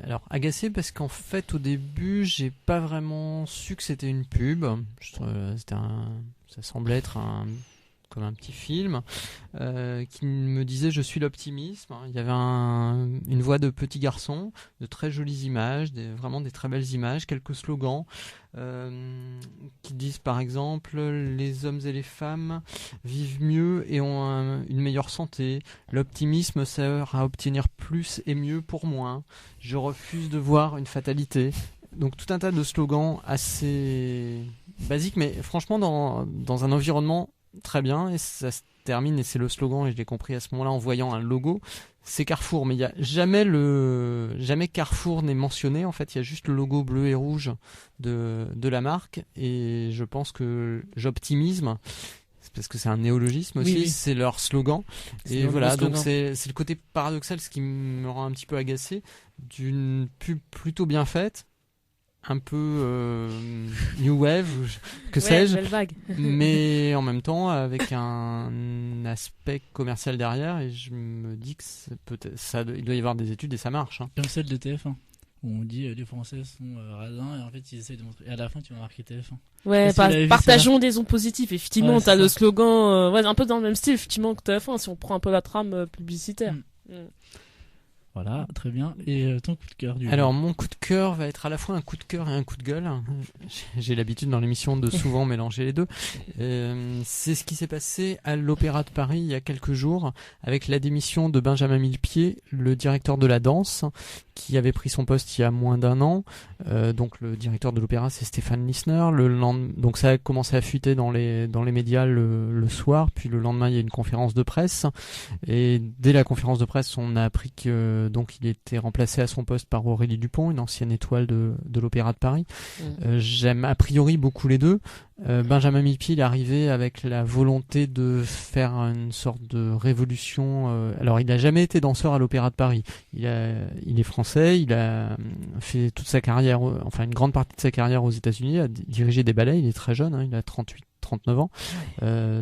Alors, agacé parce qu'en fait, au début, j'ai pas vraiment su que c'était une pub. Ça semblait être comme un petit film qui me disait je suis l'optimisme. Il y avait une voix de petit garçon, de très jolies images, vraiment des très belles images, quelques slogans qui disent par exemple les hommes et les femmes vivent mieux et ont une meilleure santé, l'optimisme sert à obtenir plus et mieux pour moins, je refuse de voir une fatalité. Donc tout un tas de slogans assez basiques, mais franchement dans un environnement très bien, et ça se termine, et c'est le slogan, et je l'ai compris à ce moment-là en voyant un logo, c'est Carrefour, mais il y a jamais Carrefour n'est mentionné, en fait il y a juste le logo bleu et rouge de la marque, et je pense que j'optimisme, parce que c'est un néologisme aussi, oui. C'est leur slogan, et voilà, donc c'est le côté paradoxal, ce qui me rend un petit peu agacé, d'une pub plutôt bien faite, un peu new wave, que sais-je, mais en même temps avec un aspect commercial derrière, et je me dis que il doit y avoir des études et ça marche. Hein. Comme celle de TF1 où on dit les Français sont radins, et en fait ils essayent de montrer, et à la fin tu vas marquer TF1. Ouais, partageons des ondes positives. Effectivement, ouais, t'as le slogan, un peu dans le même style effectivement que TF1 si on prend un peu la trame publicitaire. Voilà, très bien. Et ton coup de cœur du Alors, mon coup de cœur va être à la fois un coup de cœur et un coup de gueule. J'ai l'habitude dans l'émission de souvent mélanger les deux. C'est ce qui s'est passé à l'Opéra de Paris il y a quelques jours avec la démission de Benjamin Millepied, le directeur de la danse, qui avait pris son poste il y a moins d'un an. Donc le directeur de l'opéra, c'est Stéphane Lissner. Donc ça a commencé à fuiter dans les médias le soir, puis le lendemain il y a une conférence de presse. Et dès la conférence de presse, on a appris que donc il était remplacé à son poste par Aurélie Dupont, une ancienne étoile de l'Opéra de Paris. J'aime a priori beaucoup les deux. Benjamin Millepied est arrivé avec la volonté de faire une sorte de révolution. Alors il n'a jamais été danseur à l'Opéra de Paris. Il est français, il a fait toute sa carrière, enfin une grande partie de sa carrière aux États-Unis, il a dirigé des ballets, il est très jeune, il a 39 ans.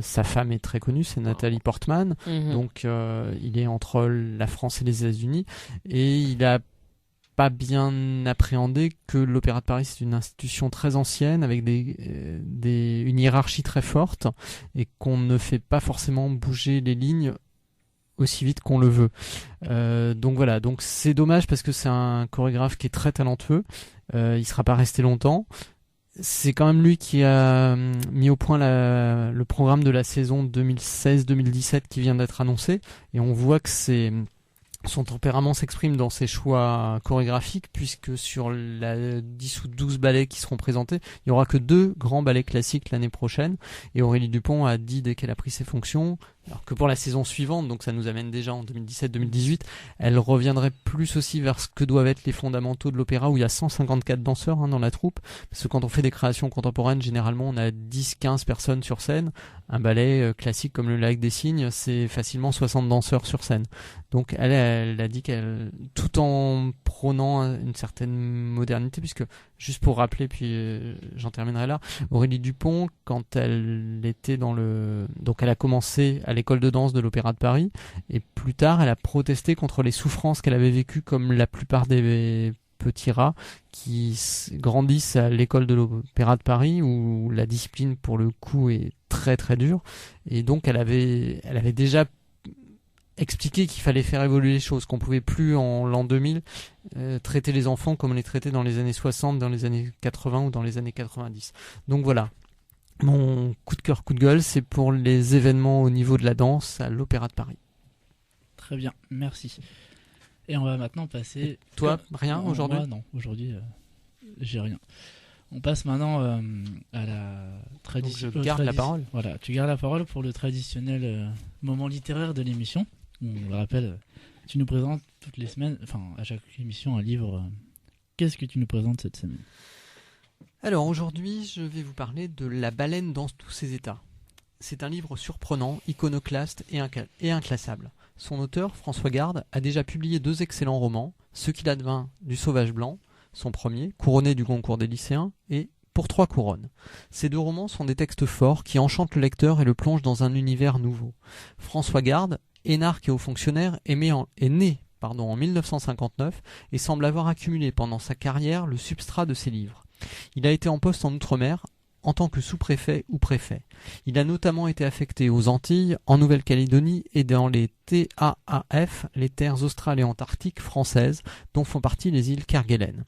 Sa femme est très connue, c'est Nathalie Portman. Donc il est entre la France et les États-Unis, et il a pas bien appréhendé que l'Opéra de Paris c'est une institution très ancienne avec une hiérarchie très forte, et qu'on ne fait pas forcément bouger les lignes aussi vite qu'on le veut. Donc voilà, donc c'est dommage parce que c'est un chorégraphe qui est très talentueux. Il sera pas resté longtemps. C'est quand même lui qui a mis au point le programme de la saison 2016-2017 qui vient d'être annoncé, et on voit que son tempérament s'exprime dans ses choix chorégraphiques, puisque sur la 10 ou 12 ballets qui seront présentés, il n'y aura que 2 grands ballets classiques l'année prochaine, et Aurélie Dupont a dit dès qu'elle a pris ses fonctions, alors que pour la saison suivante, donc ça nous amène déjà en 2017-2018, elle reviendrait plus aussi vers ce que doivent être les fondamentaux de l'opéra, où il y a 154 danseurs dans la troupe, parce que quand on fait des créations contemporaines, généralement on a 10-15 personnes sur scène. Un ballet classique comme le Lac des Cygnes, c'est facilement 60 danseurs sur scène. Donc elle a dit qu'elle, tout en prônant une certaine modernité, puisque juste pour rappeler, puis j'en terminerai là, Aurélie Dupont, quand elle était donc elle a commencé à l'école de danse de l'Opéra de Paris, et plus tard elle a protesté contre les souffrances qu'elle avait vécues, comme la plupart des petits rats qui grandissent à l'école de l'Opéra de Paris, où la discipline pour le coup est très très dure, et donc elle avait déjà expliqué qu'il fallait faire évoluer les choses, qu'on pouvait plus en l'an 2000 traiter les enfants comme on les traitait dans les années 60, dans les années 80 ou dans les années 90. Donc voilà, mon coup de cœur, coup de gueule, c'est pour les événements au niveau de la danse à l'Opéra de Paris. Très bien, merci. Et on va maintenant passer... Et toi, rien aujourd'hui ? Moi, non, aujourd'hui, j'ai rien. On passe maintenant à la tradition. Je garde la parole. Voilà, tu gardes la parole pour le traditionnel moment littéraire de l'émission. On le rappelle, tu nous présentes toutes les semaines, enfin à chaque émission, un livre. Qu'est-ce que tu nous présentes cette semaine ? Alors aujourd'hui, je vais vous parler de La baleine dans tous ses états. C'est un livre surprenant, iconoclaste et inclassable. Son auteur, François Garde, a déjà publié 2 excellents romans, Ce qu'il advint du sauvage blanc, son premier, couronné du Goncourt des lycéens, et Pour 3 couronnes. Ces 2 romans sont des textes forts qui enchantent le lecteur et le plongent dans un univers nouveau. François Garde, énarque et haut fonctionnaire, est né en 1959 et semble avoir accumulé pendant sa carrière le substrat de ses livres. Il a été en poste en Outre-mer en tant que sous-préfet ou préfet. Il a notamment été affecté aux Antilles, en Nouvelle-Calédonie et dans les TAAF, les terres australes et antarctiques françaises, dont font partie les îles Kerguelen.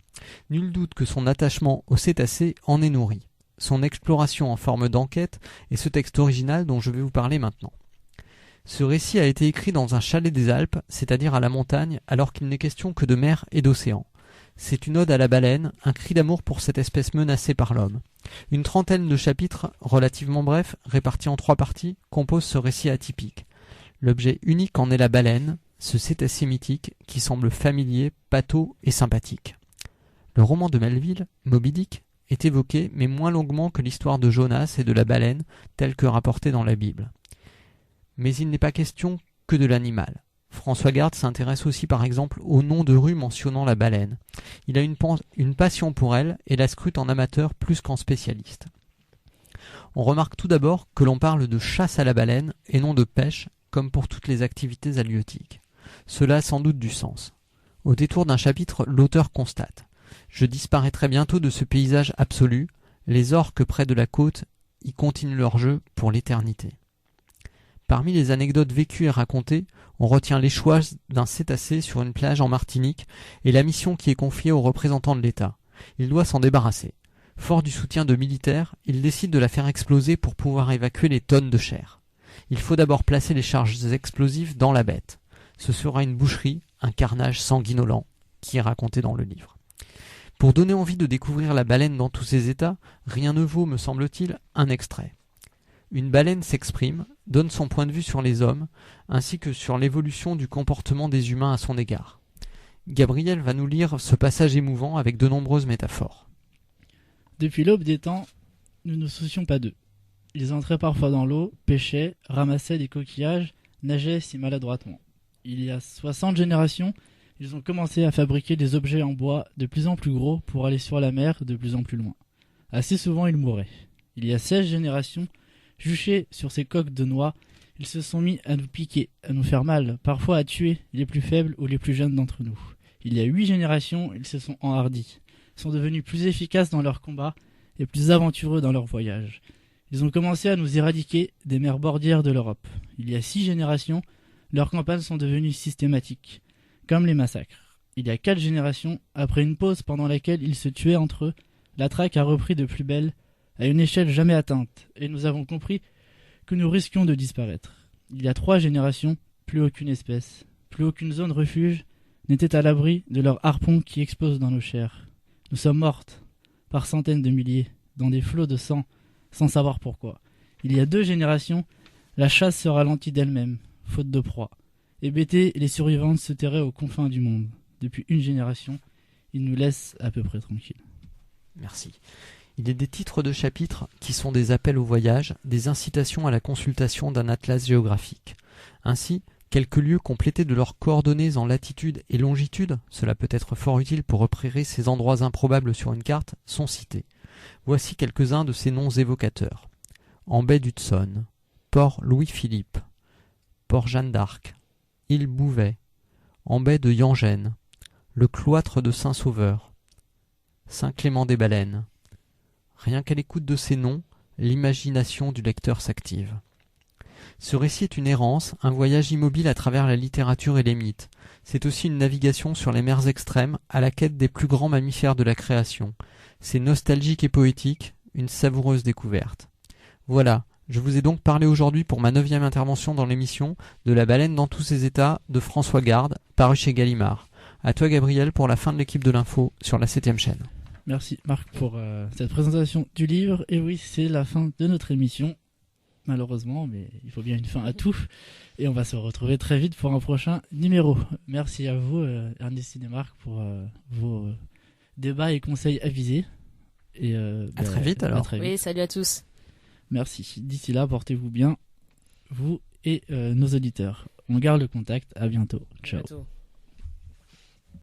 Nul doute que son attachement aux cétacés en est nourri. Son exploration en forme d'enquête est ce texte original dont je vais vous parler maintenant. Ce récit a été écrit dans un chalet des Alpes, c'est-à-dire à la montagne, alors qu'il n'est question que de mer et d'océan. C'est une ode à la baleine, un cri d'amour pour cette espèce menacée par l'homme. Une trentaine de chapitres, relativement brefs, répartis en 3 parties, composent ce récit atypique. L'objet unique en est la baleine, ce cétacé mythique qui semble familier, pâteau et sympathique. Le roman de Melville, Moby Dick, est évoqué, mais moins longuement que l'histoire de Jonas et de la baleine, telle que rapportée dans la Bible. Mais il n'est pas question que de l'animal. François Garde s'intéresse aussi par exemple au nom de rue mentionnant la baleine. Il a une passion pour elle et la scrute en amateur plus qu'en spécialiste. On remarque tout d'abord que l'on parle de chasse à la baleine et non de pêche, comme pour toutes les activités halieutiques. Cela a sans doute du sens. Au détour d'un chapitre, l'auteur constate « Je disparaîtrai bientôt de ce paysage absolu, les orques près de la côte y continuent leur jeu pour l'éternité. » Parmi les anecdotes vécues et racontées, on retient l'échouage d'un cétacé sur une plage en Martinique et la mission qui est confiée au représentant de l'État. Il doit s'en débarrasser. Fort du soutien de militaires, il décide de la faire exploser pour pouvoir évacuer les tonnes de chair. Il faut d'abord placer les charges explosives dans la bête. Ce sera une boucherie, un carnage sanguinolent, qui est raconté dans le livre. Pour donner envie de découvrir la baleine dans tous ses états, rien ne vaut, me semble-t-il, un extrait. Une baleine s'exprime, donne son point de vue sur les hommes, ainsi que sur l'évolution du comportement des humains à son égard. Gabriel va nous lire ce passage émouvant avec de nombreuses métaphores. Depuis l'aube des temps, nous ne nous soucions pas d'eux. Ils entraient parfois dans l'eau, pêchaient, ramassaient des coquillages, nageaient si maladroitement. Il y a 60 générations, ils ont commencé à fabriquer des objets en bois de plus en plus gros pour aller sur la mer de plus en plus loin. Assez souvent, ils mouraient. Il y a 16 générations, juchés sur ces coques de noix, ils se sont mis à nous piquer, à nous faire mal, parfois à tuer les plus faibles ou les plus jeunes d'entre nous. Il y a 8 générations, ils se sont enhardis, sont devenus plus efficaces dans leurs combats et plus aventureux dans leurs voyages. Ils ont commencé à nous éradiquer des mers bordières de l'Europe. Il y a 6 générations, leurs campagnes sont devenues systématiques, comme les massacres. Il y a 4 générations, après une pause pendant laquelle ils se tuaient entre eux, la traque a repris de plus belle, à une échelle jamais atteinte, et nous avons compris que nous risquions de disparaître. Il y a 3 générations, plus aucune espèce, plus aucune zone refuge n'était à l'abri de leurs harpons qui explosent dans nos chairs. Nous sommes mortes, par centaines de milliers, dans des flots de sang, sans savoir pourquoi. Il y a 2 générations, la chasse se ralentit d'elle-même, faute de proie. Hébétées, les survivantes se terraient aux confins du monde. Depuis une génération, ils nous laissent à peu près tranquilles. Merci. Il y a des titres de chapitres qui sont des appels au voyage, des incitations à la consultation d'un atlas géographique. Ainsi, quelques lieux complétés de leurs coordonnées en latitude et longitude, cela peut être fort utile pour repérer ces endroits improbables sur une carte, sont cités. Voici quelques-uns de ces noms évocateurs. En baie d'Hudson, Port Louis-Philippe, Port Jeanne d'Arc, Île Bouvet, en baie de Yangène, le cloître de Saint-Sauveur, Saint-Clément-des-Baleines. Rien qu'à l'écoute de ces noms, l'imagination du lecteur s'active. Ce récit est une errance, un voyage immobile à travers la littérature et les mythes. C'est aussi une navigation sur les mers extrêmes, à la quête des plus grands mammifères de la création. C'est nostalgique et poétique, une savoureuse découverte. Voilà, je vous ai donc parlé aujourd'hui pour ma 9e intervention dans l'émission de La baleine dans tous ses états de François Garde, paru chez Gallimard. À toi Gabriel pour la fin de l'équipe de l'info sur la 7ème chaîne. Merci Marc pour cette présentation du livre. Et oui, c'est la fin de notre émission. Malheureusement, mais il faut bien une fin à tout. Et on va se retrouver très vite pour un prochain numéro. Merci à vous, Ernestine et Marc, pour vos débats et conseils avisés. Et à très vite alors. Oui, salut à tous. Merci. D'ici là, portez-vous bien, vous et nos auditeurs. On garde le contact. À bientôt. Ciao. À bientôt.